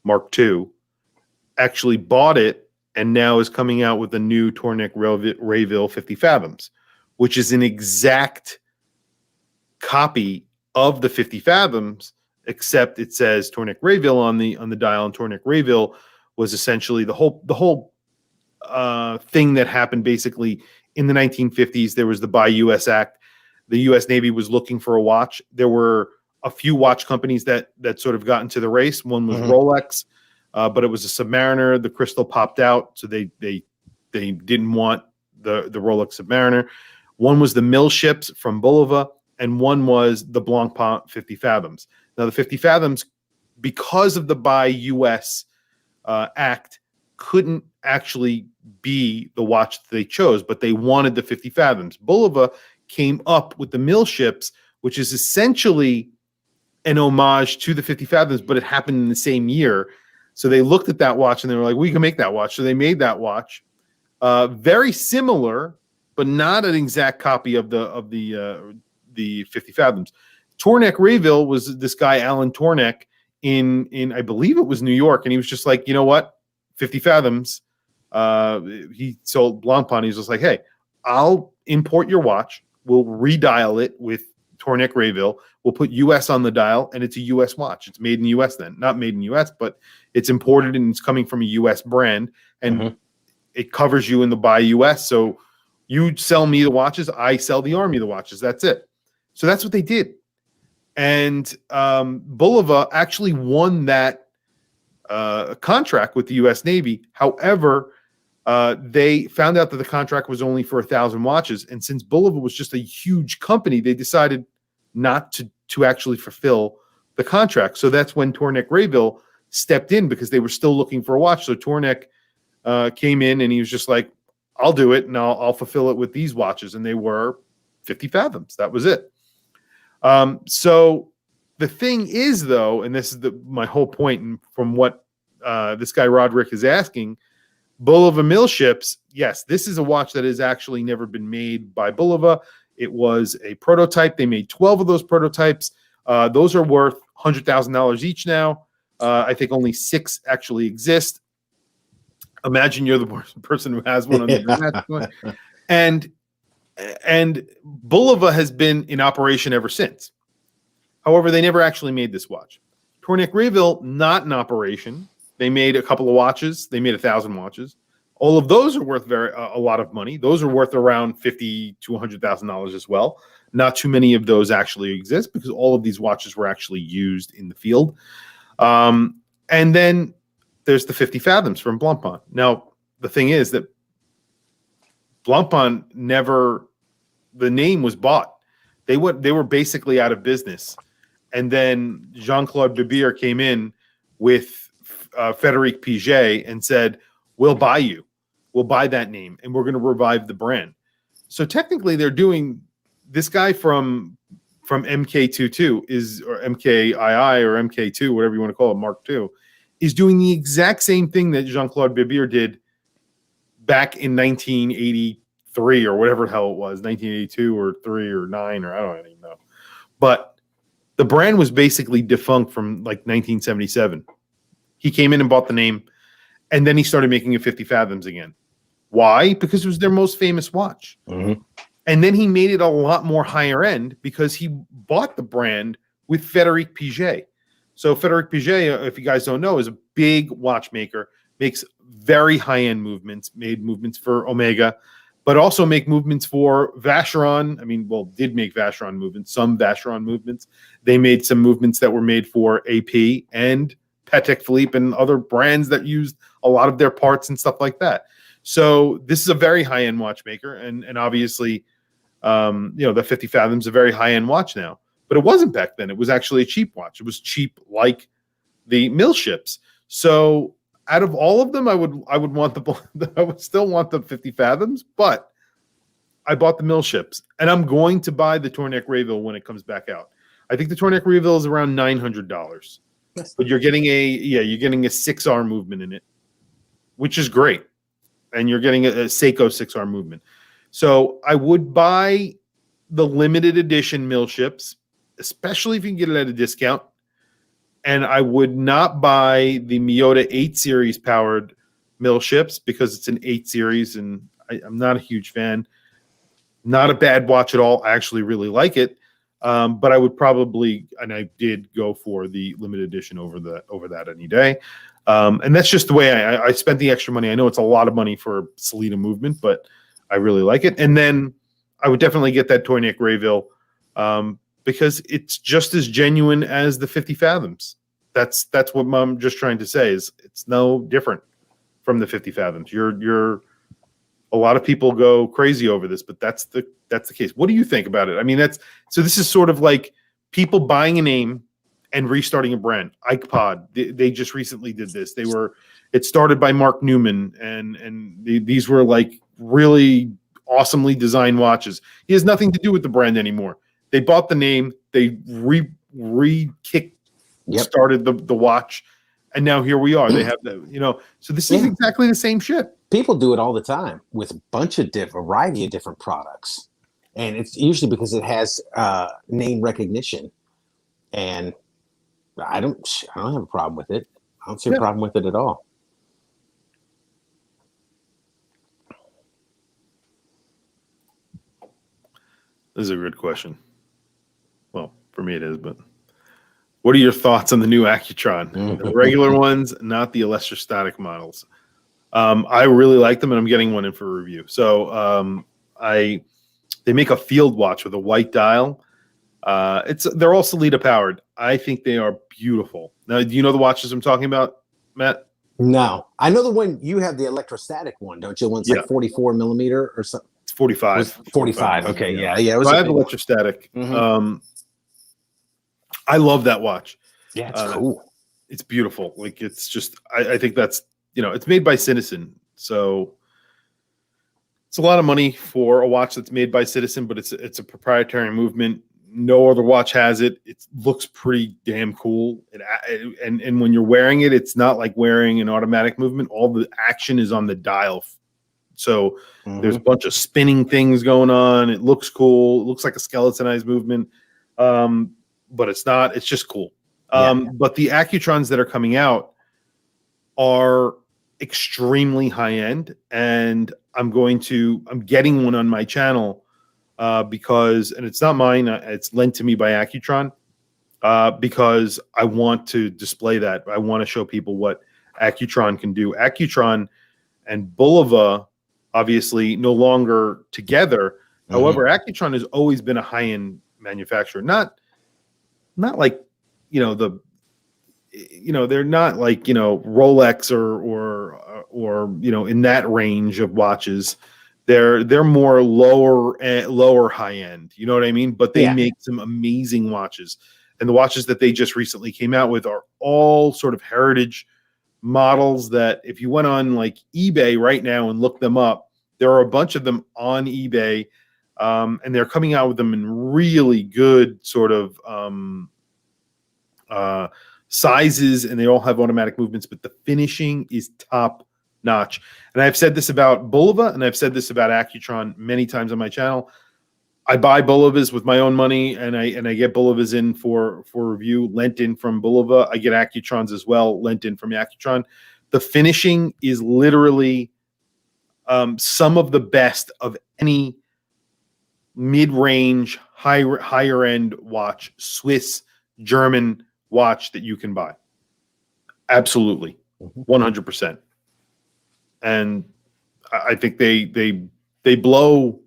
Mark II actually bought it and now is coming out with a new Tourneck Rayville 50 fathoms, which is an exact copy of the 50 fathoms, except it says Tourneck Rayville on the dial, and Tourneck Rayville was essentially the whole thing that happened basically in the 1950s. There was the Buy U.S. Act. The U.S. Navy was looking for a watch. There were a few watch companies that sort of got into the race. One was Rolex, but it was a Submariner. The crystal popped out, so they didn't want the Rolex Submariner. One was the mill ships from Bulova, and one was the Blancpain 50 fathoms. Now, the 50 fathoms, because of the Buy U.S. Act, couldn't actually be the watch that they chose, but they wanted the 50 fathoms. Bulova came up with the mill ships, which is essentially an homage to the 50 fathoms, but it happened in the same year. So they looked at that watch and they were like, we can make that watch. So they made that watch. Very similar, but not an exact copy of the 50 fathoms. Tourneck Rayville was this guy, Alan Tourneck, in I believe it was New York, and he was just like, you know what, 50 fathoms. He sold Blancpain. He was just like, hey, I'll import your watch. We'll redial it with Tourneck Rayville. We'll put US on the dial, and it's a US watch. It's made in the US then. Not made in the US, but it's imported and it's coming from a US brand, and it covers you in the Buy US. So you sell me the watches, I sell the Army the watches. That's it. So that's what they did. And Bulova actually won that contract with the US Navy. However, they found out that the contract was only for 1,000 watches. And since Bulova was just a huge company, they decided not to actually fulfill the contract. So that's when Tourneck Rayville stepped in, because they were still looking for a watch. So Tourneck came in and he was just like, I'll do it and I'll fulfill it with these watches. And they were 50 fathoms. That was it. So the thing is, though, and this is my whole point, and from what this guy Roderick is asking, Bulova mill ships, yes, this is a watch that has actually never been made by Bulova. It was a prototype. They made 12 of those prototypes. Those are worth $100,000 each now. I think only 6 actually exist. Imagine you're the person who has one on the internet. And Bulova has been in operation ever since. However, they never actually made this watch. Tourneck Rayville, not in operation. They made a couple of watches. They made 1,000 watches. All of those are worth a lot of money. Those are worth around $50,000 to $100,000 as well. Not too many of those actually exist, because all of these watches were actually used in the field. And then there's the 50 fathoms from Blancpain. Now, the thing is that Blancpain the name was bought. They were basically out of business. And then Jean-Claude Bibier came in with Frédéric Piget and said, we'll buy you. We'll buy that name, and we're going to revive the brand. So technically they're doing this guy from MK22 or MKII or MK2, whatever you want to call it, Mark II, is doing the exact same thing that Jean-Claude Bibier did back in 1983 or whatever the hell it was, 1982 or 3 or 9 or I don't even know. But the brand was basically defunct from like 1977. He came in and bought the name, and then he started making it 50 Fathoms again. Why? Because it was their most famous watch. Mm-hmm. And then he made it a lot more higher end because he bought the brand with Frédéric Piget. So Frédéric Piget, if you guys don't know, is a big watchmaker, makes very high-end movements, made movements for Omega, but also make movements for Vacheron. I mean, well, did make Vacheron movements, some Vacheron movements. They made some movements that were made for AP and Patek Philippe and other brands that used a lot of their parts and stuff like that. So this is a very high-end watchmaker, and obviously, the 50 Fathoms is a very high-end watch now. But it wasn't back then. It was actually a cheap watch. It was cheap like the mill ships. So out of all of them, I would want I would still want the 50 Fathoms, but I bought the mill ships, and I'm going to buy the Tournec Rayville when it comes back out. I think the Tournec Rayville is around $900, but you're getting a 6R movement in it, which is great. And you're getting a Seiko 6R movement. So I would buy the limited edition mill ships, especially if you can get it at a discount. And I would not buy the Miyota 8 series powered mill ships because it's an 8 series, and I'm not a huge fan. Not a bad watch at all. I actually really like it. But I would probably, and I did go for the limited edition over that any day. And that's just the way I spent the extra money. I know it's a lot of money for a Sellita movement, but I really like it. And then I would definitely get that Tournec Rayville because it's just as genuine as the 50 Fathoms. That's what I'm just trying to say is it's no different from the 50 Fathoms. You're a lot of people go crazy over this, but that's the case. What do you think about it? I mean, this is sort of like people buying a name and restarting a brand. IkePod, they just recently did this. It started by Mark Newman, and these were like really awesomely designed watches. He has nothing to do with the brand anymore. They bought the name, they started the watch, and now here we are. They have so this is exactly the same shit. People do it all the time with a variety of different products, and it's usually because it has name recognition. And I don't have a problem with it. I don't see a problem with it at all. This is a good question. Well, for me it is, but what are your thoughts on the new Accutron? The regular ones, not the electrostatic models. I really like them, and I'm getting one in for review. So they make a field watch with a white dial. They're all Sellita powered. I think they are beautiful. Now, do you know the watches I'm talking about, Matt? No, I know the one you have, the electrostatic one, don't you? One's like 44 millimeter or something. It's 45. 45. Okay, yeah. It was I have electrostatic. I love that watch. Yeah, it's cool. It's beautiful. Like it's just, I think that's it's made by Citizen, so it's a lot of money for a watch that's made by Citizen, but it's a proprietary movement. No other watch has it. It looks pretty damn cool. And when you're wearing it, it's not like wearing an automatic movement. All the action is on the dial. So there's a bunch of spinning things going on. It looks cool. It looks like a skeletonized movement. But it's not. It's just cool. But the Accutrons that are coming out are extremely high end, and I'm getting one on my channel because, and it's not mine, it's lent to me by Accutron because I want to display that. I want to show people what Accutron can do. Accutron and Bulova obviously no longer together. However, Accutron has always been a high-end manufacturer, not like they're not like Rolex or in that range of watches, They're more lower high end. You know what I mean? But they make some amazing watches. And the watches that they just recently came out with are all sort of heritage models that if you went on like eBay right now and looked them up, there are a bunch of them on eBay, and they're coming out with them in really good sort of sizes, and they all have automatic movements, but the finishing is top notch. And I've said this about Bulova, and I've said this about Accutron many times on my channel. I buy Bulovas with my own money, and I get Bulovas in for review, lent in from Bulova. I get Accutrons as well, lent in from Accutron. The finishing is literally some of the best of any mid-range, higher end watch, Swiss, German watch that you can buy. Absolutely, 100%. And I think they blow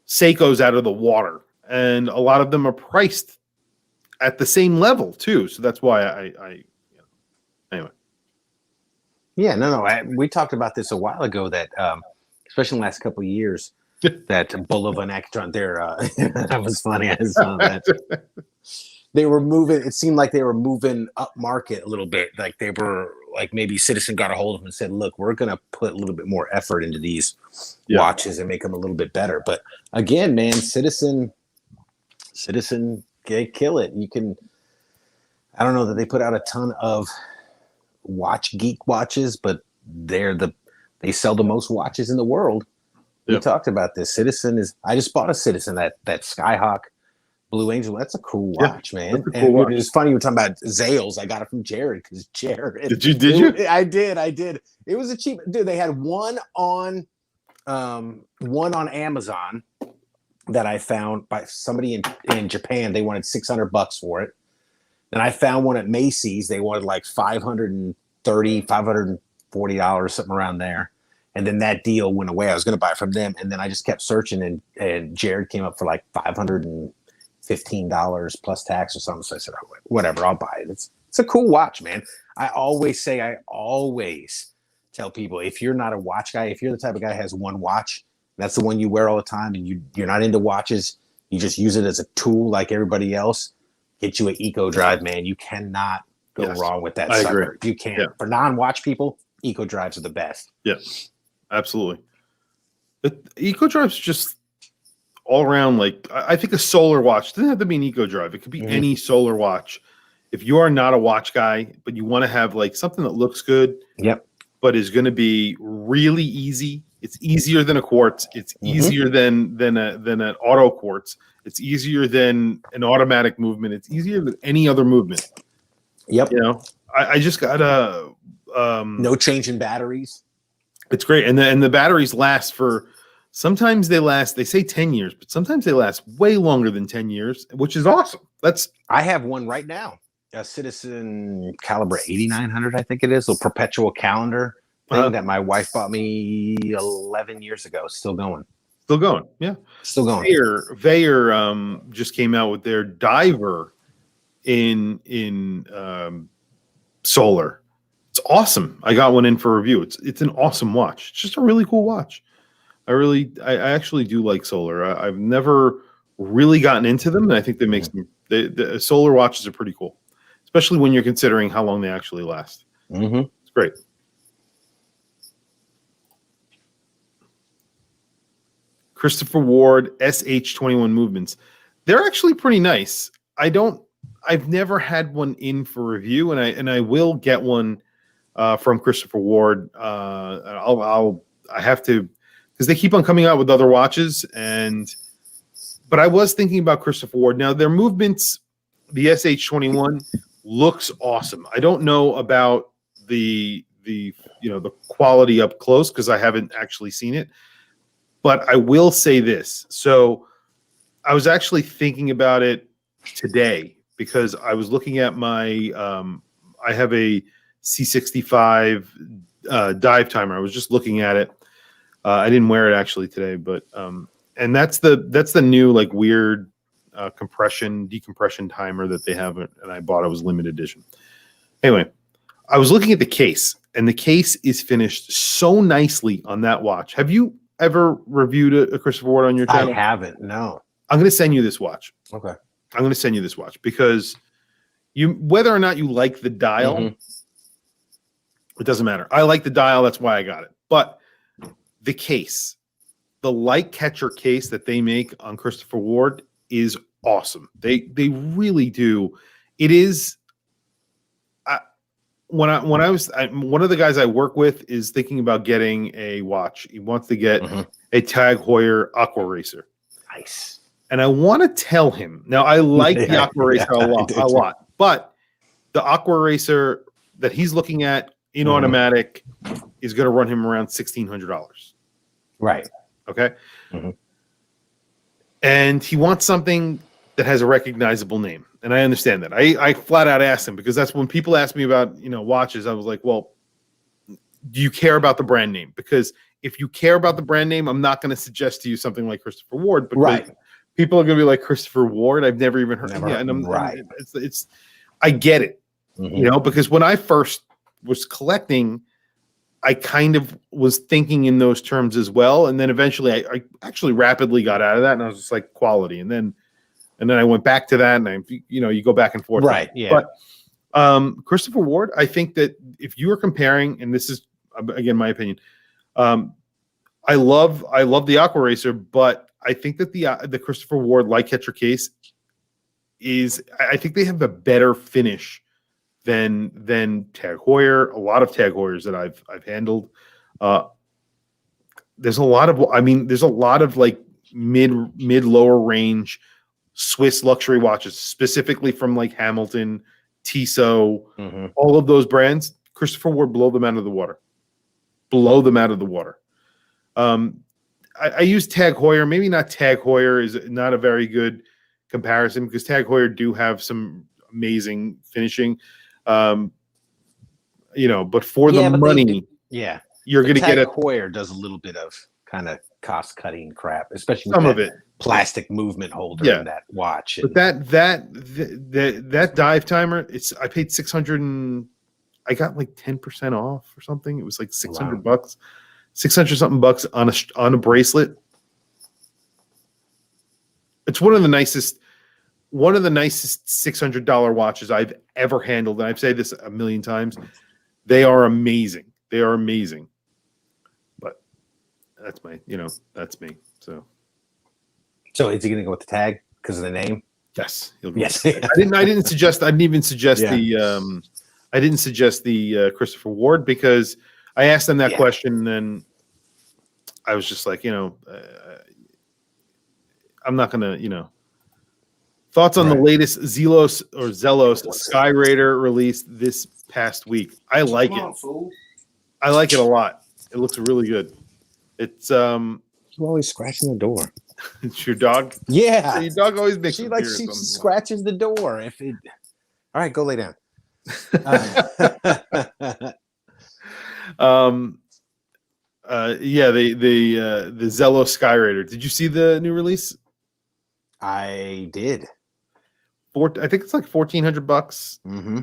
Seikos out of the water, and a lot of them are priced at the same level too. So that's why anyway. Yeah, no. We talked about this a while ago that, especially in the last couple of years, that Bulova and Accutron, that was funny. I saw that. They were moving. It seemed like they were moving up market a little bit. Like they were like maybe Citizen got a hold of them and said, "Look, we're going to put a little bit more effort into these watches and make them a little bit better." But again, man, Citizen, they kill it. You can. I don't know that they put out a ton of watch geek watches, but they sell the most watches in the world. We talked about this. Citizen is. I just bought a Citizen, that Skyhawk Blue Angel. That's a cool watch, man. And watch. It's funny you were talking about Zales. I got it from Jared because Jared. Did you? I did. It was a cheap dude. They had one on Amazon that I found by somebody in Japan. They wanted $600 for it. Then I found one at Macy's. They wanted like $540, something around there. And then that deal went away. I was going to buy it from them, and then I just kept searching, and Jared came up for like $515 plus tax or something. So I said, oh, whatever, I'll buy it. It's a cool watch, man. I always tell people, if you're not a watch guy, if you're the type of guy that has one watch, that's the one you wear all the time, and you're not into watches, you just use it as a tool like everybody else, get you an Eco Drive, man. You cannot go wrong with that sucker. Agree. You can't. Yeah. For non-watch people, Eco Drives are the best. Yes, absolutely. Eco Drive's just all around, like, I think a solar watch doesn't have to be an Eco Drive. It could be any solar watch. If you are not a watch guy, but you want to have like something that looks good, but is going to be really easy. It's easier than a quartz. It's easier than an auto quartz. It's easier than an automatic movement. It's easier than any other movement. Yep. You know, I just got a no change in batteries. It's great, and the batteries last for. Sometimes they last. They say 10 years, but sometimes they last way longer than 10 years, which is awesome. I have one right now. A Citizen Caliber 8900, I think it is, a perpetual calendar thing that my wife bought me 11 years ago. Still going. Yeah. Still going. Valjoux just came out with their diver in solar. It's awesome. I got one in for review. It's an awesome watch. It's just a really cool watch. I actually do like solar. I've never really gotten into them, and I think they make the solar watches are pretty cool, especially when you're considering how long they actually last. It's great. Christopher Ward SH21 movements. They're actually pretty nice. I've never had one in for review, and I will get one from Christopher Ward. I have to, because they keep on coming out with other watches, but I was thinking about Christopher Ward. Now their movements, the SH21 looks awesome. I don't know about the quality up close because I haven't actually seen it, but I will say this. So I was actually thinking about it today because I was looking at my I have a C65 dive timer. I was just looking at it. I didn't wear it actually today, but and that's the new like weird decompression timer that they have, and I bought it. It was limited edition. Anyway, I was looking at the case, and the case is finished so nicely on that watch. Have you ever reviewed a Christopher Ward on your channel? I haven't. No. I'm going to send you this watch. Okay. I'm going to send you this watch because whether or not you like the dial, it doesn't matter. I like the dial. That's why I got it. But the case, the light catcher case that they make on Christopher Ward is awesome. They really do. It is. When I was one of the guys I work with is thinking about getting a watch. He wants to get a Tag Heuer Aqua Racer. Nice. And I want to tell him now. I like the Aqua Racer a lot, but the Aqua Racer that he's looking at in automatic is going to run him around $1,600. Right. Okay. And he wants something that has a recognizable name. And I understand that. I flat out asked him because that's when people ask me about, watches. I was like, well, do you care about the brand name? Because if you care about the brand name, I'm not going to suggest to you something like Christopher Ward. Because people are going to be like, Christopher Ward? I've never even heard of it. And it's I get it, because when I first was collecting, I kind of was thinking in those terms as well. And then eventually I actually rapidly got out of that. And I was just like quality. And then I went back to that, and you go back and forth. Right. Yeah. But Christopher Ward, I think that if you are comparing, and this is again my opinion, I love the Aqua Racer, but I think that the Christopher Ward light catcher case I think they have a better finish than Tag Heuer. A lot of Tag Heuers that I've handled. There's a lot of like mid lower range Swiss luxury watches, specifically from like Hamilton, Tissot, all of those brands. Christopher Ward blow them out of the water. I use Tag Heuer. Maybe not Tag Heuer is not a very good comparison because Tag Heuer do have some amazing finishing. But for the money, you're going to get Tag Heuer does a little bit of kind of cost cutting crap, especially with some of it. Plastic movement holder in that watch. But that dive timer, I paid 600 and I got like 10% off or something. It was like $600, 600 something bucks on a bracelet. It's one of the nicest $600 watches I've ever handled. And I've said this a million times. They are amazing. But that's that's me. So is he going to go with the Tag because of the name? Yes. Yes. I didn't suggest the Christopher Ward because I asked them that question and then I was just like, I'm not going to, thoughts on the latest Zelos Sky Raider released this past week. I like it. I like it a lot. It looks really good. It's You're always scratching the door. It's your dog? Yeah. Your dog always makes she scratches the door. All right, go lay down. The Zello Sky Raider. Did you see the new release? I did. I think it's like $1,400.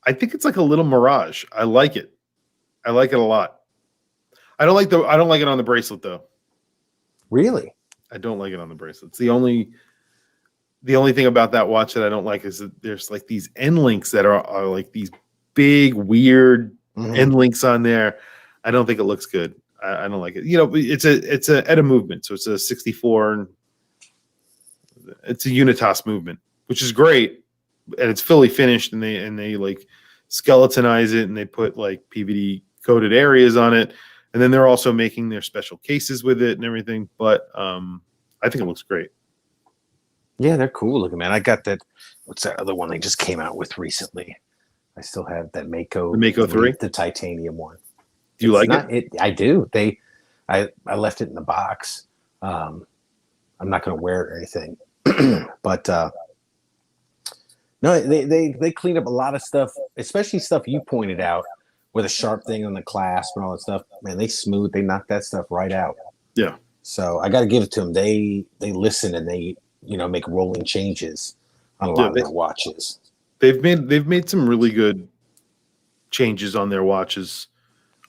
I think it's like a little Mirage. I like it. I like it a lot. I don't like it on the bracelet though. Really? I don't like it on the bracelets. The only thing about that watch that I don't like is that there's like these end links that are like these big weird end links on there. I don't think it looks good. I don't like it. It's a ETA movement, so it's a 64. It's a Unitas movement, which is great, and it's fully finished. And they like skeletonize it, and they put like PVD coated areas on it. And then they're also making their special cases with it and everything. But I think it looks great. Yeah, they're cool looking, man. I got that. What's that other one they just came out with recently? I still have that Mako. The Mako 3? The titanium one. Do you like it? I do. I left it in the box. I'm not going to wear it or anything. But no, they cleaned up a lot of stuff, especially stuff you pointed out with a sharp thing on the clasp and all that stuff. Man, they knocked that stuff right out. Yeah. So I got to give it to them. They listen and they make rolling changes on a lot of their watches. They've made some really good changes on their watches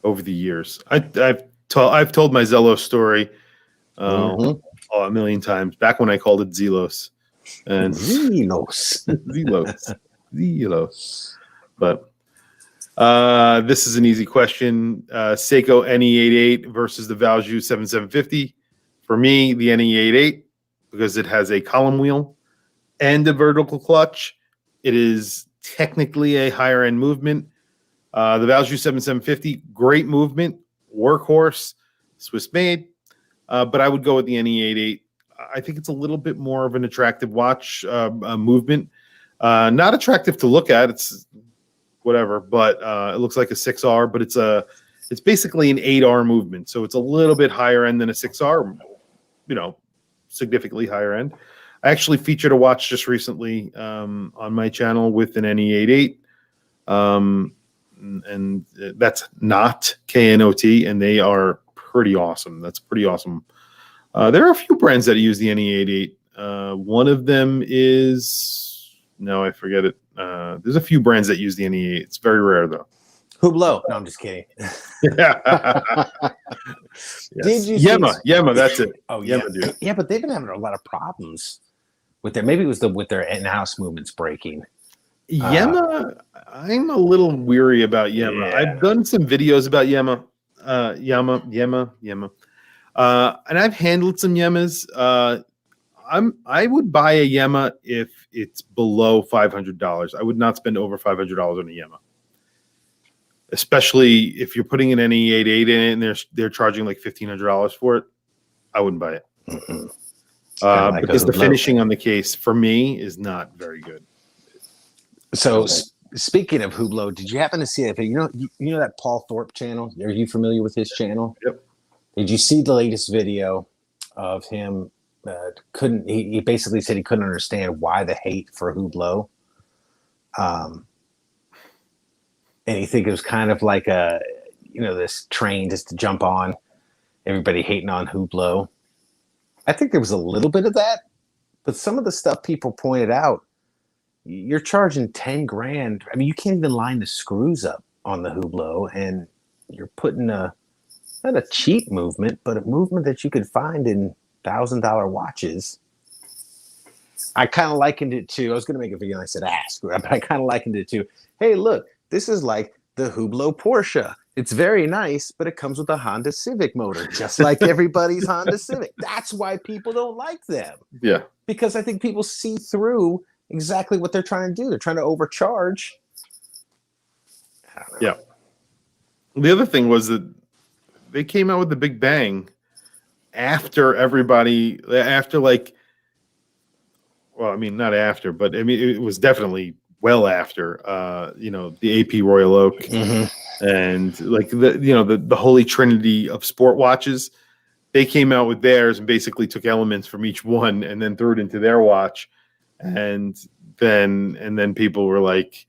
over the years. I've I've told my Zelos story Mhm. a million times. Back when I called it Zelos, and Zelos. Zelos. But this is an easy question. Seiko Ne88 versus the Valjoux 7750. For me, the Ne88, because it has a column wheel and a vertical clutch, it is technically a higher end movement. The Valjoux 7750, great movement, workhorse, Swiss made. But I would go with the Ne88. I think it's a little bit more of an attractive watch movement. Not attractive to look at. It's whatever, but it looks like a 6R, but it's basically an 8R movement. So it's a little bit higher end than a 6R, significantly higher end. I actually featured a watch just recently on my channel with an Ne88. And that's not KNOT, and they are pretty awesome. That's pretty awesome. There are a few brands that use the Ne88. One of them is, no, I forget it. There's a few brands that use the Ne88. It's very rare though. Hublot. No, I'm just kidding. Yes. Did you Yema, that's it. Oh, Yema, dude. Yeah, but they've been having a lot of problems with maybe it was with their in-house movements breaking. Yema, I'm a little weary about Yema. Yeah. I've done some videos about Yema. Yema. And I've handled some Yemas. I would buy a Yema if it's below $500. I would not spend over $500 on a Yema, especially if you're putting an Ne88 in it and they're charging like $1,500 for it. I wouldn't buy it. Because the finishing on the case for me is not very good. So speaking of Hublot, did you happen to see it? You know that Paul Thorpe channel? Are you familiar with his channel? Yep. Did you see the latest video of him? He basically said he couldn't understand why the hate for Hublot. And he think it was kind of like this train just to jump on. Everybody hating on Hublot. I think there was a little bit of that, but some of the stuff people pointed out, you're charging 10 grand. I mean, you can't even line the screws up on the Hublot, and you're putting not a cheap movement, but a movement that you could find in $1,000 watches. I kind of likened it to, I was going to make a video and I said ask, but I kind of likened it to, hey, look, this is like the Hublot Porsche. It's very nice, but it comes with a Honda Civic motor, just like everybody's Honda Civic. That's why people don't like them. Yeah. Because I think people see through exactly what they're trying to do. They're trying to overcharge. Yeah. The other thing was that they came out with the big bang after not after, but I mean, it was definitely well after, the AP Royal Oak and like the holy trinity of sport watches. They came out with theirs and basically took elements from each one and then threw it into their watch. And then people were like,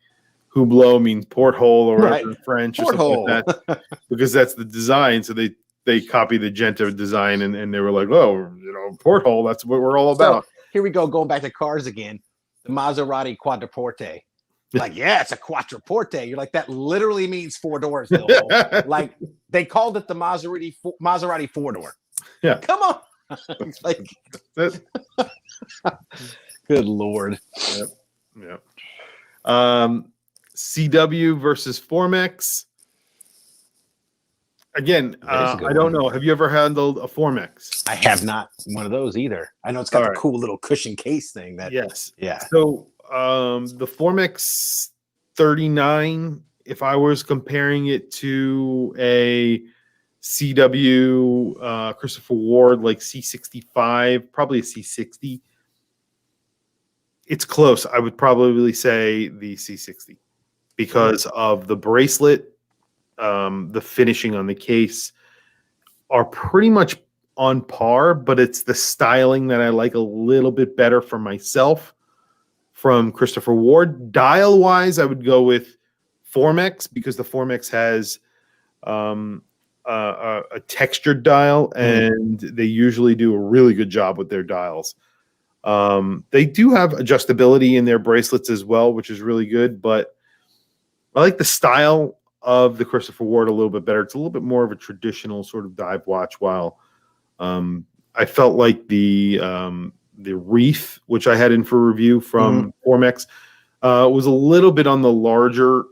Hublot means porthole or whatever in French or something like that, because that's the design. So they copied the Genta design and they were like, oh, porthole, that's what we're all about. So, here we go, going back to cars again. The Maserati Quattroporte. Like, yeah, it's a Quattroporte. You're like, that literally means 4 doors. Like, they called it the Maserati 4-door. Yeah. Come on. Like, good Lord. Yep. CW versus Formex. Again, I don't know. Have you ever handled a Formex? I have not one of those either. I know it's got the cool little cushion case thing. Yes. Yeah. So the Formex 39, if I was comparing it to a CW Christopher Ward, like C65, probably a C60, it's close. I would probably say the C60 because of the bracelet. The finishing on the case are pretty much on par, but it's the styling that I like a little bit better for myself from Christopher Ward. Dial wise, I would go with Formex because the Formex has a textured dial and they usually do a really good job with their dials. They do have adjustability in their bracelets as well, which is really good, but I like the style of the Christopher Ward a little bit better. It's a little bit more of a traditional sort of dive watch, while I felt like the Wreath, which I had in for review from Formex, was a little bit on the larger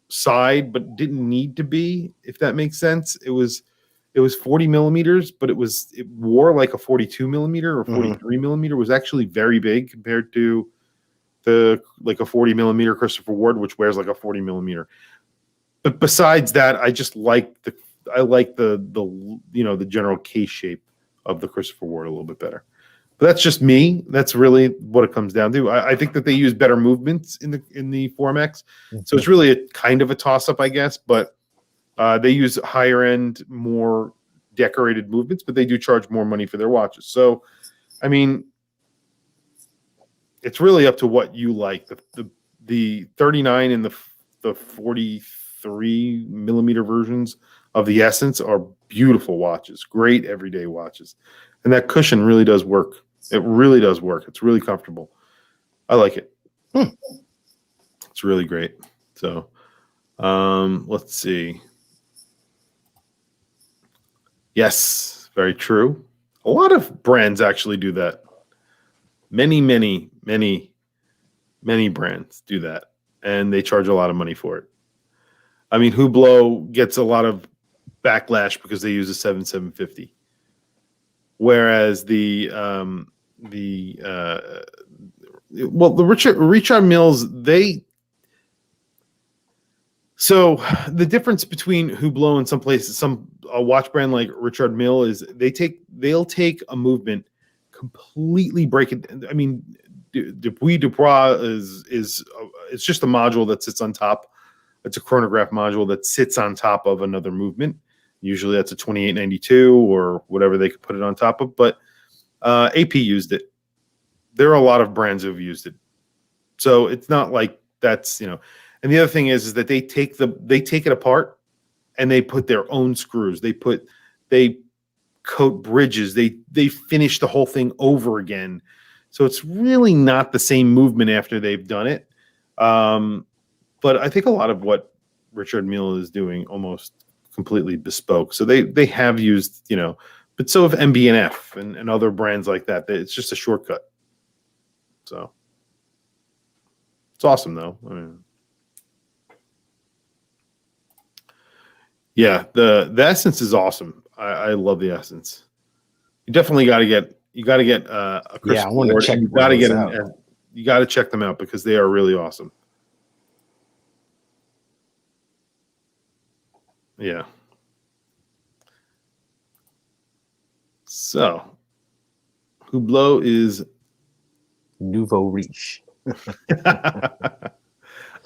side, but didn't need to be, if that makes sense. It was 40 millimeters, but it wore like a 42 millimeter or 43 millimeter. It was actually very big compared to like a 40 millimeter Christopher Ward, which wears like a 40 millimeter. But besides that, I just like the general case shape of the Christopher Ward a little bit better. But that's just me. That's really what it comes down to. I think that they use better movements in the Formex, so it's really a kind of a toss up, I guess. But they use higher end, more decorated movements, but they do charge more money for their watches. So, I mean, it's really up to what you like. The 39 and the 43 millimeter versions of the Essence are beautiful watches, great everyday watches, and that cushion really does work. It really does work. It's really comfortable. I like it. It's really great. So, let's see. Yes, very true. A lot of brands actually do that. Many brands do that, and they charge a lot of money for it. I mean, Hublot gets a lot of backlash because they use a 7750, whereas the Richard Milles, so the difference between Hublot and some places, a watch brand like Richard Mille, is they'll take a movement, completely break it. I mean, Dupuis is it's just a module that sits on top. It's a chronograph module that sits on top of another movement. Usually that's a 2892 or whatever they could put it on top of. But AP used it. There are a lot of brands who have used it. So it's not like that's, And the other thing is that they take it apart and they put their own screws. They coat bridges. They finish the whole thing over again. So it's really not the same movement after they've done it. But I think a lot of what Richard Mille is doing almost completely bespoke. So they have used, but so have MB&F and other brands like that. It's just a shortcut. So it's awesome though. I mean, yeah, the Essence is awesome. I love the Essence. You definitely got to get a Chris. Yeah, I want to check. You got to get you got to check them out because they are really awesome. Yeah. So, Hublot is nouveau riche. I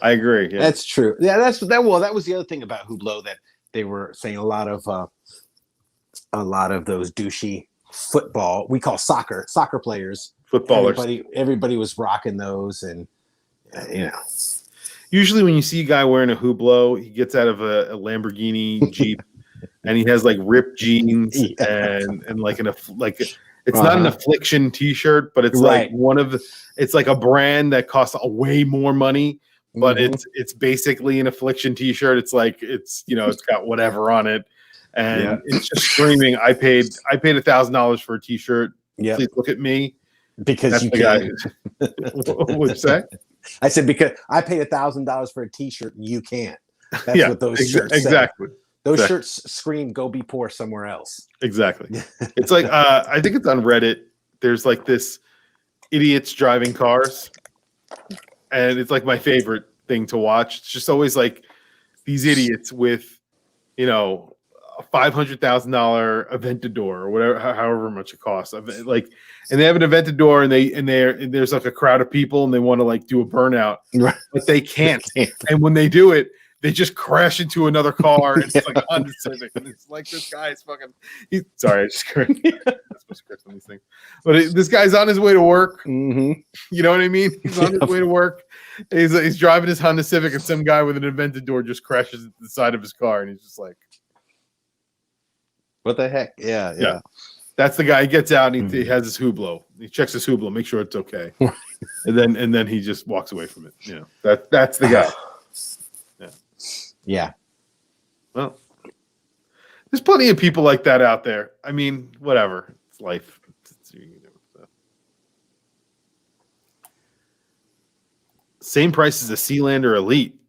agree. Yeah. That's true. Yeah, that was the other thing about Hublot, that they were saying a lot of those douchey football, we call soccer players, footballers. Everybody was rocking those, and Usually when you see a guy wearing a Hublot, he gets out of a Lamborghini Jeep and he has like ripped jeans and like it's not an Affliction t-shirt, but it's like it's like a brand that costs way more money, but it's basically an Affliction t-shirt. It's like it's got whatever on it, and it's just screaming, I paid $1,000 for a t-shirt. Yeah, please look at me. Because that's you can. What'd you say? I said, because I paid $1,000 for a t-shirt and you can't. That's what those shirts exactly say. Those shirts scream, go be poor somewhere else. Exactly. It's like I think it's on Reddit. There's like this idiots driving cars, and it's like my favorite thing to watch. It's just always like these idiots with a $500,000 Aventador or whatever, however much it costs. Like, and they have an Aventador, and there's like a crowd of people, and they want to like do a burnout, but they can't. And when they do it, they just crash into another car. And it's like a Honda Civic, and it's like this guy is fucking. Sorry, I just cursed. I'm supposed to curse on these things, but this guy's on his way to work. You know what I mean? He's on his way to work. He's driving his Honda Civic, and some guy with an Aventador just crashes into the side of his car, and he's just like, what the heck? Yeah. That's the guy. He gets out and he has his Hublot. He checks his Hublot, make sure it's okay, and then he just walks away from it. That's the guy. Yeah. Well, there's plenty of people like that out there. I mean, whatever. It's life. Same price as a Sealander Elite.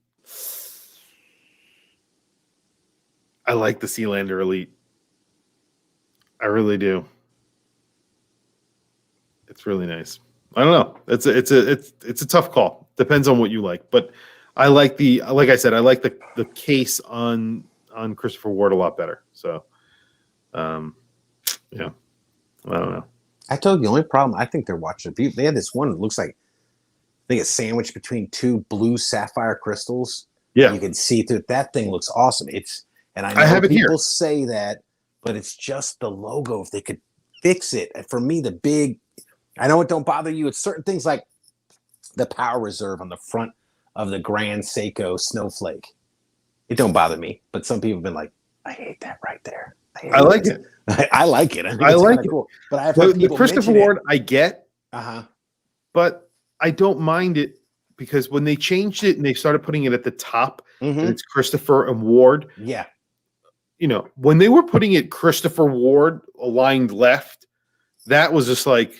I like the Sealander Elite. I really do. It's really nice. I don't know. It's a tough call. Depends on what you like, but I like like I said, I like the case on Christopher Ward a lot better. So, yeah, I don't know. I told you the only problem I think they're watching. They had this one that looks like I think it's sandwiched between two blue sapphire crystals. Yeah, you can see through. That thing looks awesome. And I know have people say that, but it's just the logo. If they could fix it, for me, I know it don't bother you. It's certain things like the power reserve on the front of the Grand Seiko Snowflake. It don't bother me, but some people have been like, I hate that right there. I like it. I like it. I like it. Cool. But I have heard the Christopher Ward I get, but I don't mind it because when they changed it and they started putting it at the top, and it's Christopher and Ward. Yeah. You know, when they were putting it Christopher Ward aligned left, that was just like,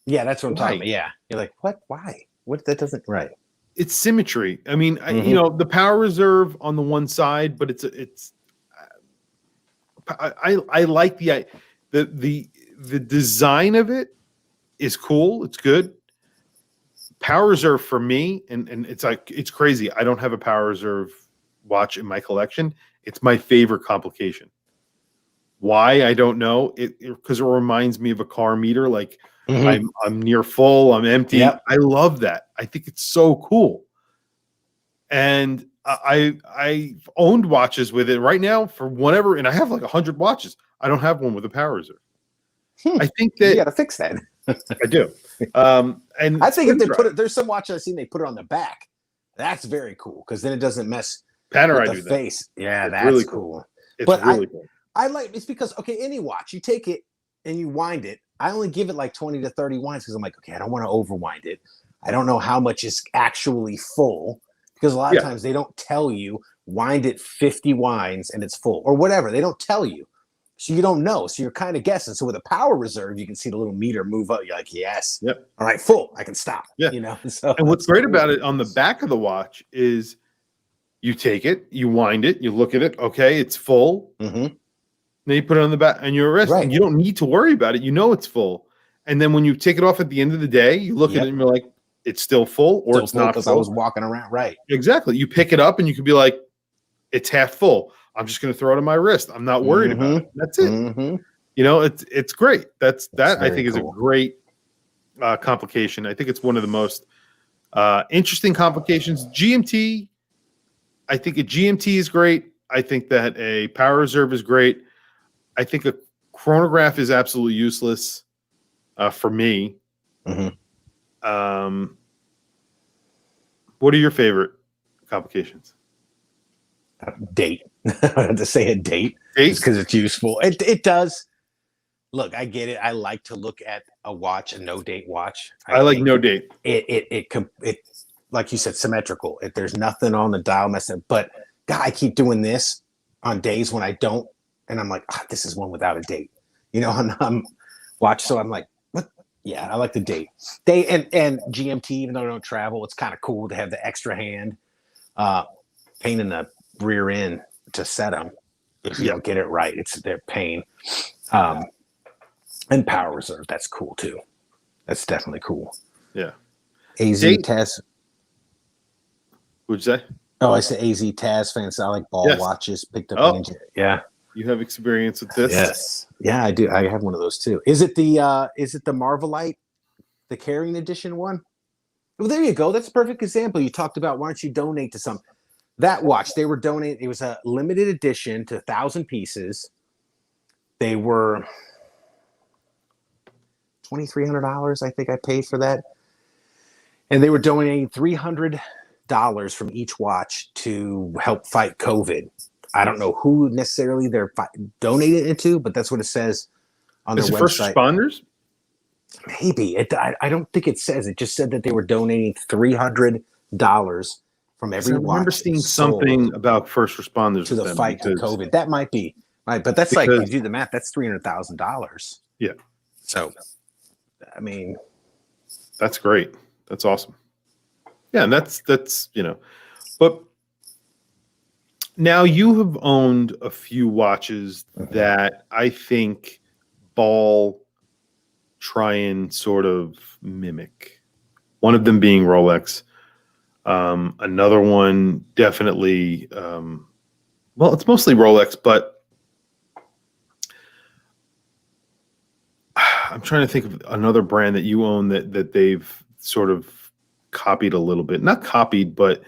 yeah, that's what I'm talking about. Yeah. You're like, what? Why? What? That doesn't, right. It's symmetry. I mean, you know, the power reserve on the one side, but I like the design of it is cool. It's good. Power reserve for me, and it's crazy. I don't have a power reserve watch in my collection. It's my favorite complication. Why? I don't know. Because it reminds me of a car meter. Like I'm near full. I'm empty. Yep. I love that. I think it's so cool. And I owned watches with it right now for whatever, and I have like 100 watches. I don't have one with a power reserve. I think that you got to fix that. I do. And I think if they put it, there's some watches I've seen they put it on the back. That's very cool because then it doesn't mess Panerai with the face. That. Yeah, that's really cool. It's really cool. I like it's because any watch you take it and you wind it. I only give it like 20 to 30 winds because I'm like, okay, I don't want to overwind it. I don't know how much is actually full because a lot of times they don't tell you wind it 50 winds and it's full or whatever. They don't tell you. So you don't know. So you're kind of guessing. So with a power reserve, you can see the little meter move up. You're like, yes. Yep. All right, full. I can stop. Yeah. You know. So and what's great about it on the back of the watch is you take it, you wind it, you look at it. Okay, it's full. Then you put it on the back and you're resting. Right. You don't need to worry about it. You know it's full. And then when you take it off at the end of the day, you look at it and you're like, it's still full or it's not full. Because I was walking around. Right. Exactly. You pick it up and you can be like, it's half full. I'm just going to throw it on my wrist. I'm not worried about it. That's it. You know, it's great. That I think is a great complication. I think it's one of the most interesting complications. GMT, I think a GMT is great. I think that a power reserve is great. I think a chronograph is absolutely useless for me. What are your favorite complications? Date. I have to say a date because it's useful. It does. Look, I get it. I like to look at a watch, a no date watch. I like no date. It like you said, symmetrical. If there's nothing on the dial message, but God, I keep doing this on days when I don't, and I'm like, this is one without a date. You know, I'm watch. So I'm like, what? Yeah, I like the date. And GMT, even though I don't travel, it's kind of cool to have the extra hand. Pain in the rear end to set them if you don't get it right. It's their pain. And power reserve, that's cool too. That's definitely cool. Yeah. AZ Taz. What'd you say? Oh, I said AZ Taz fans. I like ball watches. Picked up. Yeah. You have experience with this? Yes. Yeah, I do. I have one of those too. Is it the Marvelite, the Carrying Edition one? Well, there you go. That's a perfect example. You talked about why don't you donate to some. That watch, they were donating. It was a limited edition to 1,000 pieces. They were $2,300, I think I paid for that. And they were donating $300 from each watch to help fight COVID. I don't know who necessarily they're donating it to, but that's what it says on their website. First responders? Maybe. I don't think it says. It just said that they were donating $300 from I every remember watch seeing sold something about first responders to with the them fight with because, COVID. That might be right, but that's like, you because do the math, that's $300,000. yeah, So, I mean, that's great. That's awesome. Yeah, and that's but now you have owned a few watches that I think Ball try and sort of mimic. One of them being Rolex. Another one definitely, well, it's mostly Rolex, but I'm trying to think of another brand that you own that they've sort of copied a little bit. Not copied, but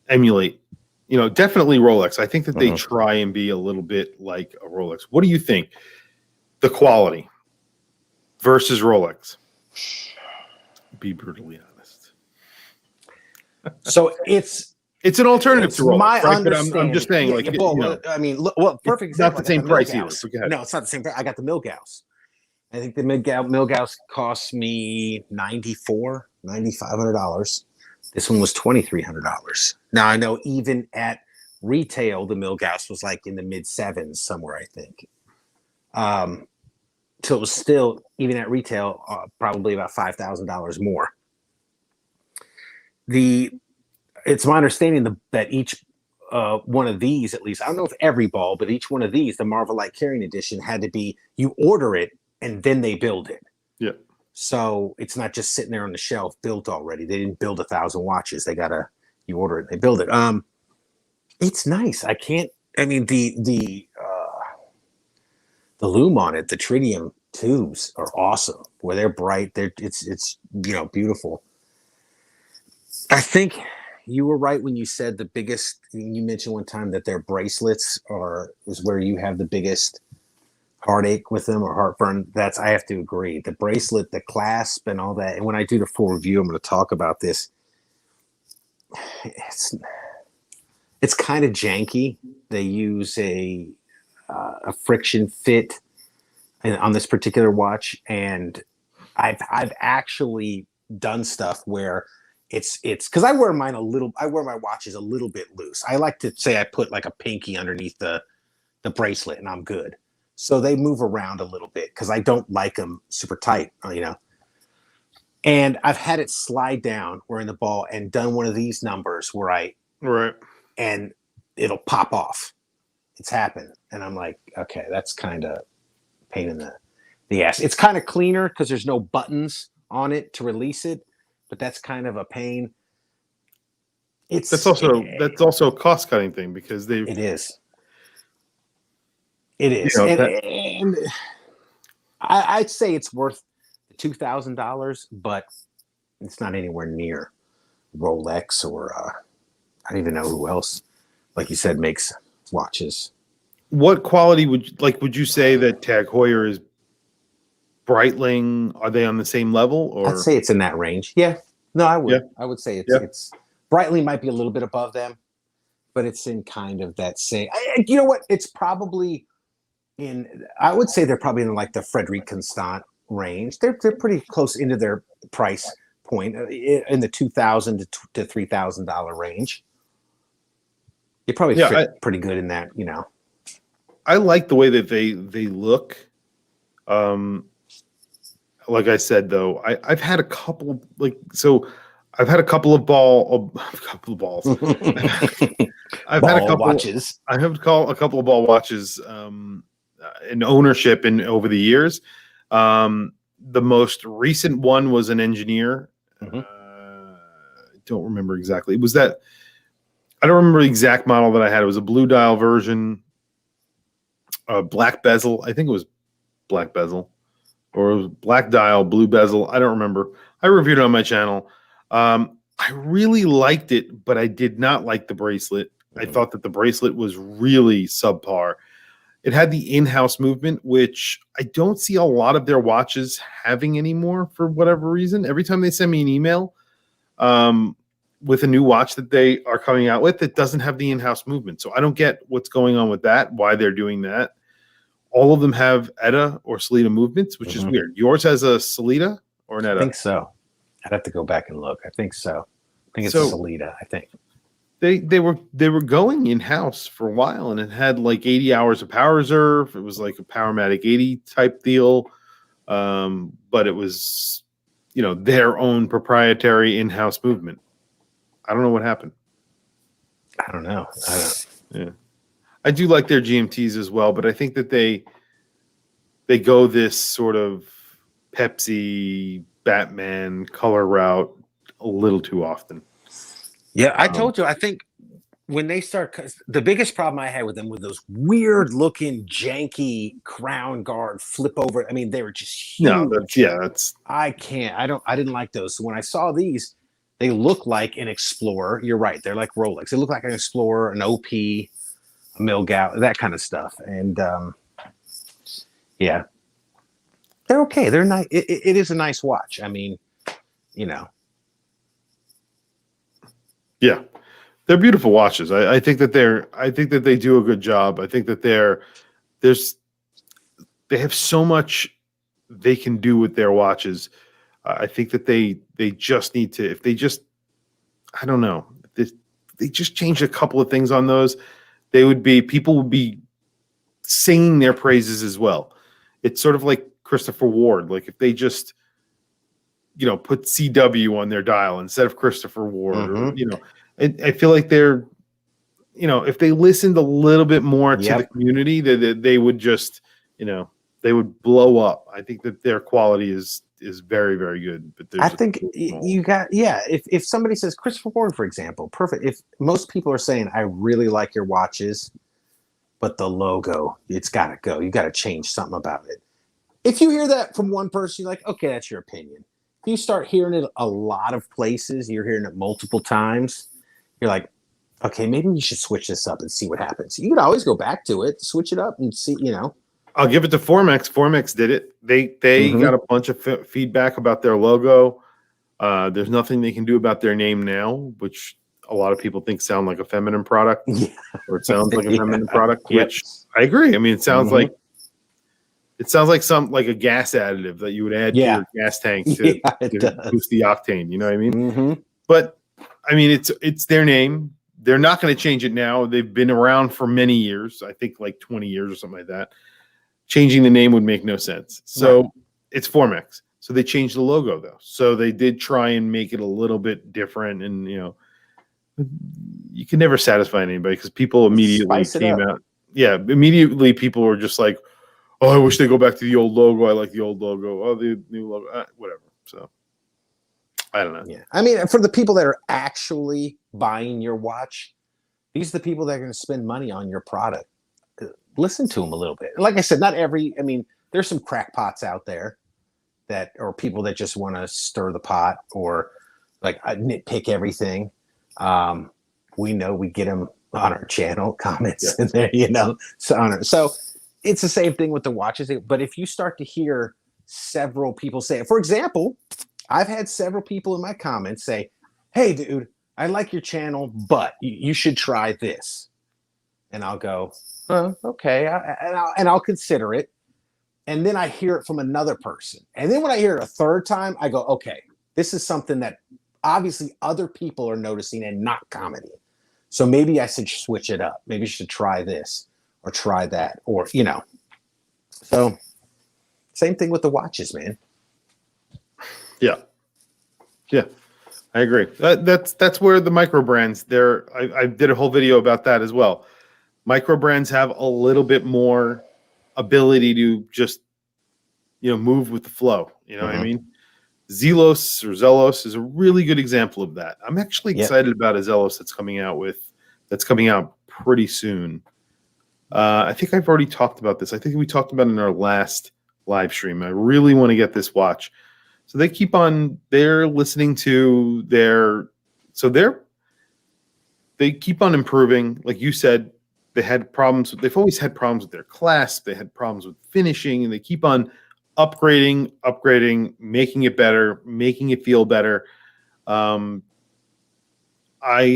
emulate. Definitely Rolex. I think that they try and be a little bit like a Rolex. What do you think? The quality versus Rolex. Be brutally honest. so it's an alternative to Rolex, my right? But understanding. I'm just saying, like, I mean, look, perfect it's not example. the same price either. Milgauss. So go ahead. No, it's not the same price. I got the Milgauss. I think the Milgauss cost me $9,500. This one was $2,300. Now I know even at retail, the Milgauss was like in the mid sevens somewhere, I think. So it was still, even at retail, probably about $5,000 more. It's my understanding that each one of these, at least, I don't know if every ball, but each one of these, the Marvelite Carrying Edition, had to be, you order it and then they build it. Yeah. So it's not just sitting there on the shelf built already. They didn't build 1,000 watches. You order it, they build it. It's nice. The lume on it, the tritium tubes are awesome. Where they're bright, it's beautiful. I think you were right when you said the biggest. You mentioned one time that their bracelets is where you have the biggest heartache with them or heartburn. I have to agree. The bracelet, the clasp, and all that. And when I do the full review, I'm going to talk about this. It's kind of janky. They use a friction fit on this particular watch, and I've actually done stuff where it's because I wear my watches a little bit loose. I like to say I put like a pinky underneath the bracelet and I'm good. So they move around a little bit because I don't like them super tight, And I've had it slide down wearing the ball and done one of these numbers where and it'll pop off. It's happened. And I'm like, okay, that's kind of pain in the ass. It's kind of cleaner because there's no buttons on it to release it, but that's kind of a pain. That's also a cost cutting thing because it is. And I'd say it's worth $2,000, but it's not anywhere near Rolex or I don't even know who else, like you said, makes watches. What quality would you say that Tag Heuer is? Breitling, are they on the same level? Or I'd say it's in that range. Yeah. No, I would. Yeah. I would say it's Breitling might be a little bit above them, but it's in kind of that same. You know what? It's probably I would say they're probably in like the Frederic Constant range. They're pretty close into their price point in the $2,000 to $3,000 range. You probably fit pretty good in that, I like the way that they look. Like I said, though, I've had a couple I've had a couple of balls. I've had a couple watches. I have a couple of ball watches in ownership over the years. The most recent one was an Engineer. I don't remember exactly. It was that. I don't remember the exact model that I had. It was a blue dial version, black bezel. I think it was black bezel. Or it was black dial, blue bezel. I don't remember. I reviewed it on my channel. I really liked it, but I did not like the bracelet. I thought that the bracelet was really subpar. It had the in-house movement, which I don't see a lot of their watches having anymore for whatever reason. Every time they send me an email with a new watch that they are coming out with, it doesn't have the in-house movement. So I don't get what's going on with that, why they're doing that. All of them have ETA or Sellita movements, which is weird. Yours has a Sellita or an ETA? I think so. I'd have to go back and look. I think so. I think it's Sellita, I think. They were going in house for a while, and it had like 80 hours of power reserve. It was like a Powermatic 80 type deal, but it was their own proprietary in-house movement. I don't know what happened. I don't know. Yeah, I do like their GMTs as well, but I think that they go this sort of Pepsi Batman color route a little too often. Yeah, I told you. I think when they start, 'cause the biggest problem I had with them were those weird looking, janky crown guard flip over. I mean, they were just huge. No, that's I can't. I didn't like those. So when I saw these, they look like an Explorer. You're right. They're like Rolex. They look like an Explorer, an OP, a Milgauss, that kind of stuff. And yeah, they're okay. They're nice. It is a nice watch. I mean, Yeah, they're beautiful watches. I think that they do a good job. I think that they have so much they can do with their watches. I think that they just need to, if they just, I don't know, they just changed a couple of things on those, people would be singing their praises as well. It's sort of like Christopher Ward. Like if they just put CW on their dial instead of Christopher Ward, mm-hmm. or, I feel like they're, if they listened a little bit more to the community, they would just, they would blow up. I think that their quality is very, very good. But I think you got, if somebody says Christopher Ward, for example, perfect. If most people are saying, I really like your watches, but the logo, it's got to go. You got to change something about it. If you hear that from one person, you're like, okay, that's your opinion. If you start hearing it a lot of places, you're hearing it multiple times, you're like, okay, maybe we should switch this up and see what happens. You could always go back to it, switch it up and see, I'll give it to Formex. Formex did it. They got a bunch of feedback about their logo. There's nothing they can do about their name now, which a lot of people think sound like a feminine product, or it sounds like a feminine product, which I agree. I mean, it sounds like some like a gas additive that you would add to your gas tank to boost the octane. You know what I mean? Mm-hmm. But I mean, it's their name. They're not going to change it now. They've been around for many years. I think like 20 years or something like that. Changing the name would make no sense. So it's Formex. So they changed the logo though. So they did try and make it a little bit different. And you can never satisfy anybody because people immediately came out. Yeah, immediately people were just like, "Oh, I wish they go back to the old logo. I like the old logo. Oh, the new logo, whatever." So I don't know. Yeah, I mean, for the people that are actually buying your watch, these are the people that are going to spend money on your product. Listen to them a little bit. Like I said, there's some crackpots out there or people that just want to stir the pot or like nitpick everything. We know we get them on our channel comments in there, so it's the same thing with the watches. But if you start to hear several people say it, for example, I've had several people in my comments say, "Hey dude, I like your channel, but you should try this." And I'll go, okay, and I'll consider it. And then I hear it from another person. And then when I hear it a third time, I go, okay, this is something that obviously other people are noticing and not commenting. So maybe I should switch it up. Maybe I should try this or try that, or, So same thing with the watches, man. Yeah. I agree. That's where the micro brands I did a whole video about that as well. Micro brands have a little bit more ability to just, move with the flow. You know what I mean? Zelos is a really good example of that. I'm actually excited about a Zelos that's coming out pretty soon. I think I've already talked about this. I think we talked about it in our last live stream. I really want to get this watch. So they're listening to they keep on improving. Like you said, they've always had problems with their clasp. They had problems with finishing, and they keep on upgrading, making it better, making it feel better. I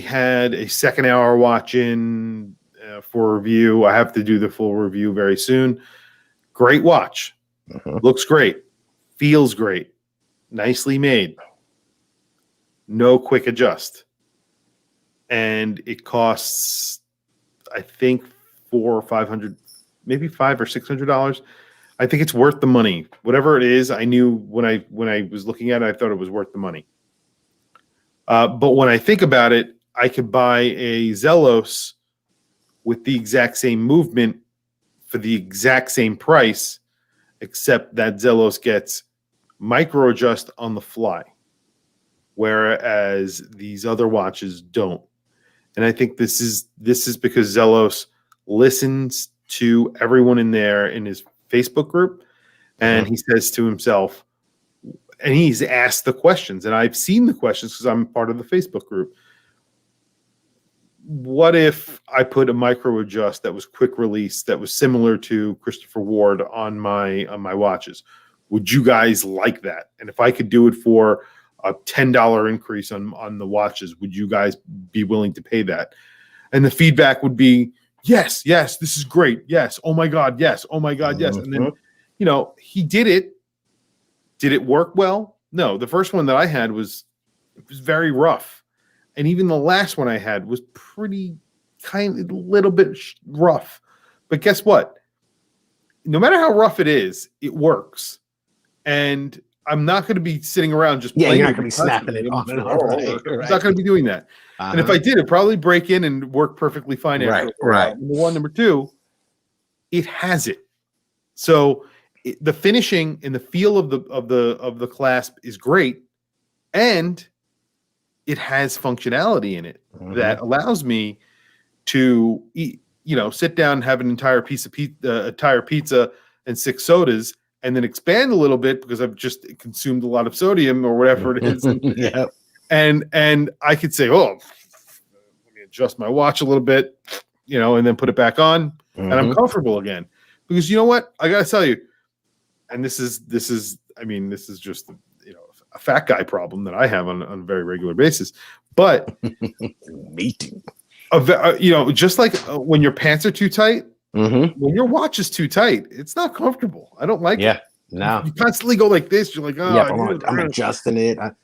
had a second hour watch in for review. I have to do the full review very soon. Great watch. Looks great. Feels great. Nicely made. No quick adjust. and it costs, I think, $400 or $500, maybe $500 or $600. I think it's worth the money. Whatever it is, I knew when I was looking at it, I thought it was worth the money. But when I think about it, I could buy a Zelos with the exact same movement for the exact same price, except that Zelos gets micro adjust on the fly, whereas these other watches don't. And I think this is because Zelos listens to everyone in his Facebook group, and he says to himself, and he's asked the questions, and I've seen the questions because I'm part of the Facebook group. What if I put a micro adjust that was quick release that was similar to Christopher Ward on my watches? Would you guys like that? And if I could do it for a $10 increase on the watches, would you guys be willing to pay that? And the feedback would be, yes, this is great. Yes. Oh my God. Yes. Oh my God. Yes. And then, he did it. Did it work well? No. The first one that I had was very rough. And even the last one I had was pretty a little bit rough. But guess what? No matter how rough it is, it works. And I'm not going to be sitting around just playing. You're not going to be snapping it on and off. Right. I'm not going to be doing that. And if I did, it'd probably break in and work perfectly fine. Right. Number one. Number two, it has it. So the finishing and the feel of the clasp is great, and it has functionality in it that allows me to eat, sit down and have an entire piece of pizza and 6 sodas, and then expand a little bit because I've just consumed a lot of sodium or whatever it is. Yeah. And I could say, let me adjust my watch a little bit, and then put it back on, and I'm comfortable again. Because you know what? I gotta tell you, and this is just a fat guy problem that I have on a very regular basis. But me too. Just like when your pants are too tight, when your watch is too tight, it's not comfortable. I don't like it. No. You constantly go like this. You're like, I'm adjusting it. And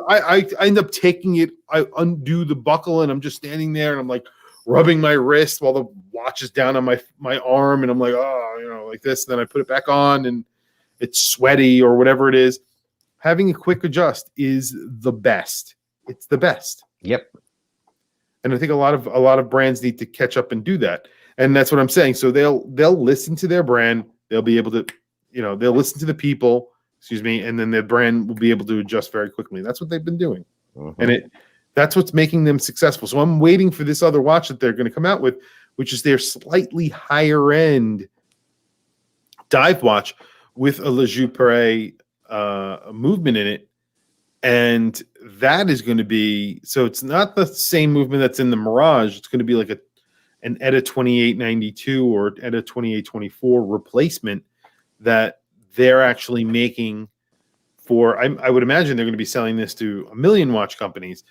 I end up taking it. I undo the buckle, and I'm just standing there, and I'm like rubbing my wrist while the watch is down on my arm, and I'm like, like this. And then I put it back on, and it's sweaty or whatever it is. Having a quick adjust is the best. It's the best. Yep. And I think a lot of brands need to catch up and do that. And that's what I'm saying. So they'll listen to their brand. They'll be able to, they'll listen to the people, and then their brand will be able to adjust very quickly. That's what they've been doing. And that's what's making them successful. So I'm waiting for this other watch that they're going to come out with, which is their slightly higher end dive watch with a Valjoux Perret movement in it. And that is going to be, so it's not the same movement that's in the Mirage. It's going to be like an ETA 2892 or ETA 2824 replacement that they're actually making for, I would imagine they're going to be selling this to a million watch companies,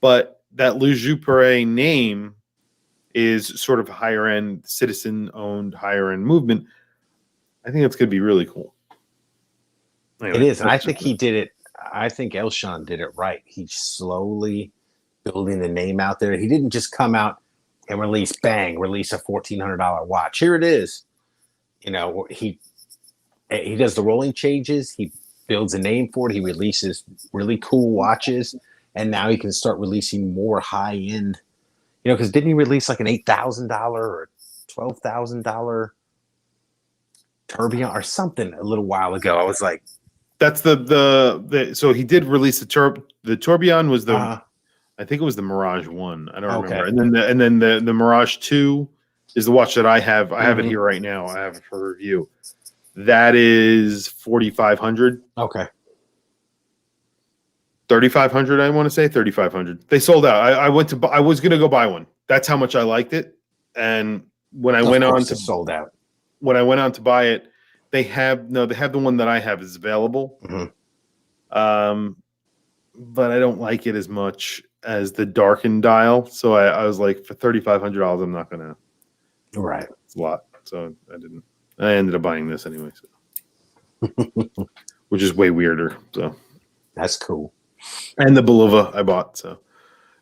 but that Valjoux Perret name is sort of a higher end, citizen owned higher end movement. I think that's going to be really cool. Anyway, it is. And I think he did it. I think Elshon did it right. He's slowly building the name out there. He didn't just come out and release a $1,400 watch. Here it is. He does the rolling changes. He builds a name for it. He releases really cool watches, and now he can start releasing more high end. Because didn't he release like an $8,000 or $12,000 tourbillon or something a little while ago? I was like, that's the so he did release the tourbillon was the I think it was the Mirage 1. I don't remember. And then the Mirage 2 is the watch that I have. I have it here right now. I have it for review. That is 4,500. Okay. 3,500. I want to say 3,500. They sold out. I was going to go buy one. That's how much I liked it. And when I went on to sold out. When I went on to buy it, they have the one that I have is available. But I don't like it as much as the darkened dial. So I was like, for $3,500, I'm not gonna. Right. It's a lot. So I didn't. I ended up buying this anyway. So. Which is way weirder. So that's cool. And the Bulova I bought. So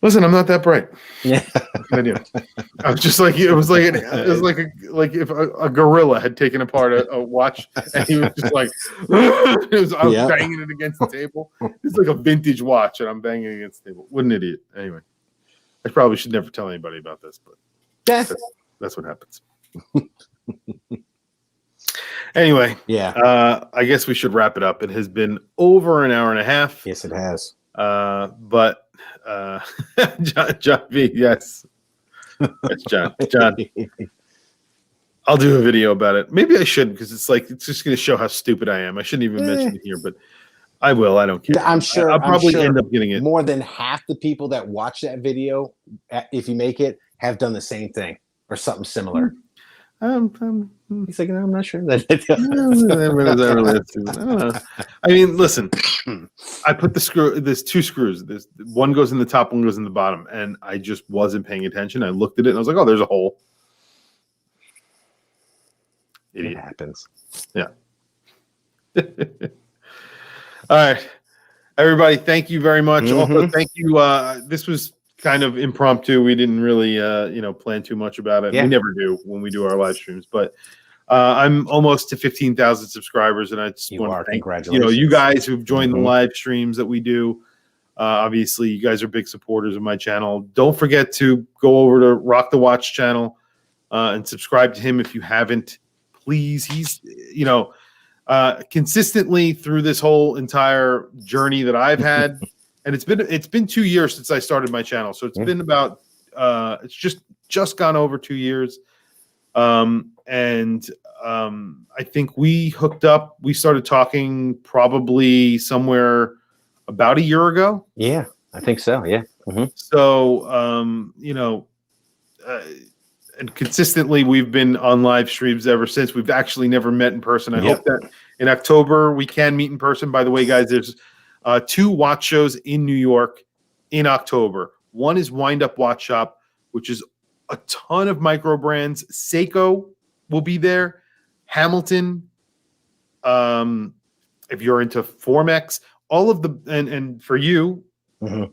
Listen, I'm not that bright. Yeah. I was just like, it was like if a gorilla had taken apart a watch and he was just like, I was banging it against the table. It's like a vintage watch and I'm banging it against the table. What an idiot. Anyway, I probably should never tell anybody about this, but that's what happens. Anyway, I guess we should wrap it up. It has been over an hour and a half. Yes, it has. But John B, yes. That's John. I'll do a video about it. Maybe I shouldn't because it's just going to show how stupid I am. I shouldn't even mention it here, but I will. I don't care. I'm sure. I'll probably end up getting it. More than half the people that watch that video, if you make it, have done the same thing or something similar. He's like, no, I'm not sure. I don't know. I mean, listen, I put there's two screws. One goes in the top, one goes in the bottom, and I just wasn't paying attention. I looked at it and I was like, oh, there's a hole. Idiot. It happens. Yeah. All right. Everybody, thank you very much. Also, thank you. This was kind of impromptu. We didn't really, plan too much about it. Yeah. We never do when we do our live streams. But I'm almost to 15,000 subscribers, and I just want to thank congratulations. You guys who've joined the live streams that we do. Obviously, you guys are big supporters of my channel. Don't forget to go over to Rock the Watch channel and subscribe to him if you haven't. Please, he's consistently through this whole entire journey that I've had. And it's been 2 years since I started my channel, so it's been about it's just gone over 2 years, and I think we hooked up. We started talking probably somewhere about a year ago. Yeah, I think so. Yeah. So and consistently we've been on live streams ever since. We've actually never met in person. I hope that in October we can meet in person. By the way, guys, there's 2 watch shows in New York in October. One is Wind Up Watch Shop, which is a ton of micro brands. Seiko will be there. Hamilton, if you're into Formex, all of the and for you, the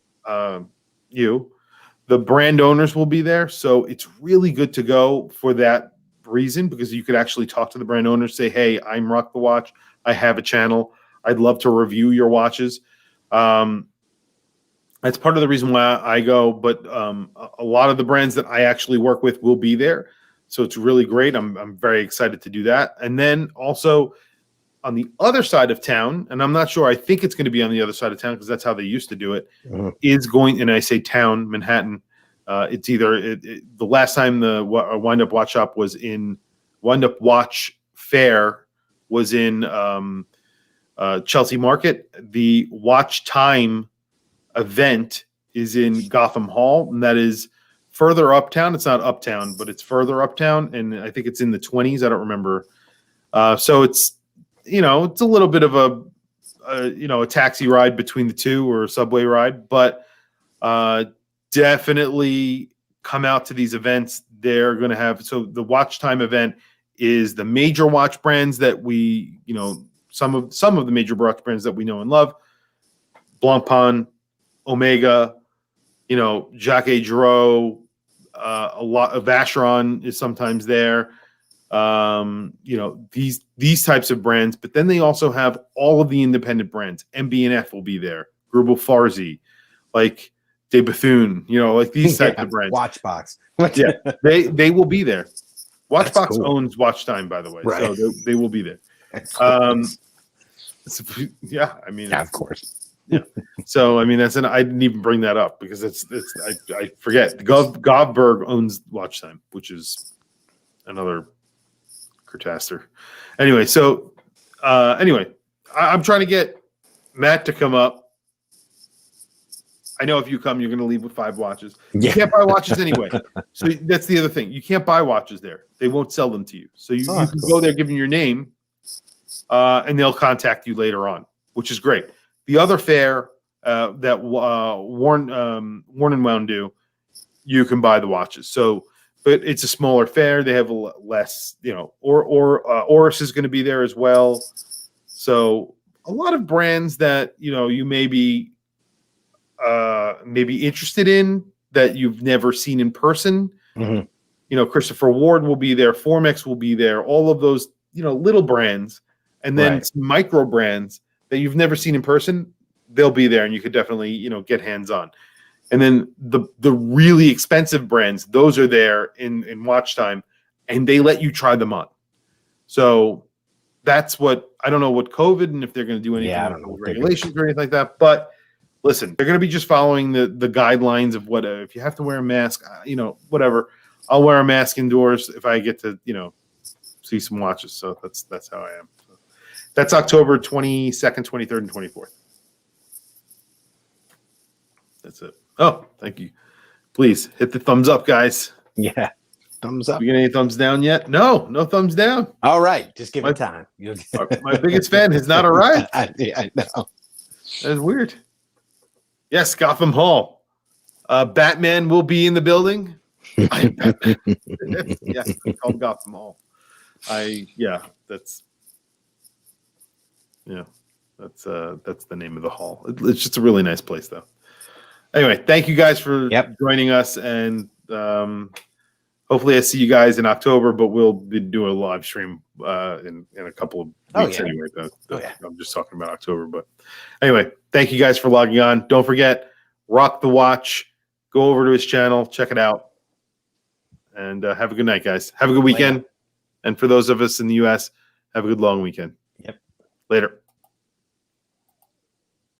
brand owners will be there. So it's really good to go for that reason, because you could actually talk to the brand owners, say, hey, I'm Rock the Watch. I have a channel. I'd love to review your watches. That's part of the reason why I go, but a lot of the brands that I actually work with will be there. So it's really great. I'm very excited to do that. And then also on the other side of town, and I'm not sure, I think it's going to be on the other side of town because that's how they used to do it, is going, and I say town, Manhattan. It's either the last time the Wind Up Watch Shop was in Wind Up Watch Fair was in Chelsea Market. The Watch Time event is in Gotham Hall, and that is further uptown. It's not uptown, but it's further uptown, and I think it's in the 20s. I don't remember. So it's it's a little bit of a taxi ride between the two, or a subway ride, but definitely come out to these events. They're going to have, so the Watch Time event is the major watch brands that we, some of the major watch brands that we know and love. Blancpain, Omega, Jacques Drouot, a lot of Vacheron is sometimes there. These types of brands, but then they also have all of the independent brands. MB&F will be there. Grubel Farsi, like De Bethune, like these types of brands. Watchbox. Yeah, they will be there. Watchbox owns Watch Time, by the way, right. So they will be there. Of course. Yeah. So I didn't even bring that up because I forget. Govberg owns Watch Time, which is another catastrophe. Anyway, so I'm trying to get Matt to come up. I know if you come, you're going to leave with 5 watches. You can't buy watches anyway. So that's the other thing. You can't buy watches there. They won't sell them to you. So you can go there, give them your name, and they'll contact you later on, which is great. The other fair that Warren and Wound do, you can buy the watches. So, but it's a smaller fair. They have less, Oris is going to be there as well. So a lot of brands that, you maybe maybe interested in that you've never seen in person. Mhm. You know, Christopher Ward will be there, Formex will be there, all of those, you know, little brands, and then Right. some micro brands that you've never seen in person, they'll be there, and you could definitely, you know, get hands on. And then the really expensive brands, those are there in watch time, and they let you try them on. So that's what I don't know what COVID and if they're going to do anything Yeah, I with don't know what the they're gonna regulations or anything like that. But listen, they're going to be just following the guidelines of what if you have to wear a mask, you know, whatever. I'll wear a mask indoors if I get to, you know, see some watches. So that's how I am. So that's October 22nd, 23rd, and 24th. That's it. Oh, thank you. Please hit the thumbs up, guys. Yeah. Thumbs up. We get any thumbs down yet? No thumbs down. All right. Just give My- it time. My biggest fan has not arrived. I know. That's weird. Yes, Gotham Hall. Batman will be in the building. Yes, it's called Gotham Hall. That's the name of the hall. It's just a really nice place, though. Anyway, thank you guys for joining us, and hopefully I see you guys in October. But we'll be doing a live stream in a couple of weeks anyway. I'm just talking about October, but anyway, thank you guys for logging on. Don't forget, rock the watch. Go over to his channel, check it out, and have a good night, guys. Have a good weekend. And for those of us in the U.S., have a good long weekend. Yep. Later.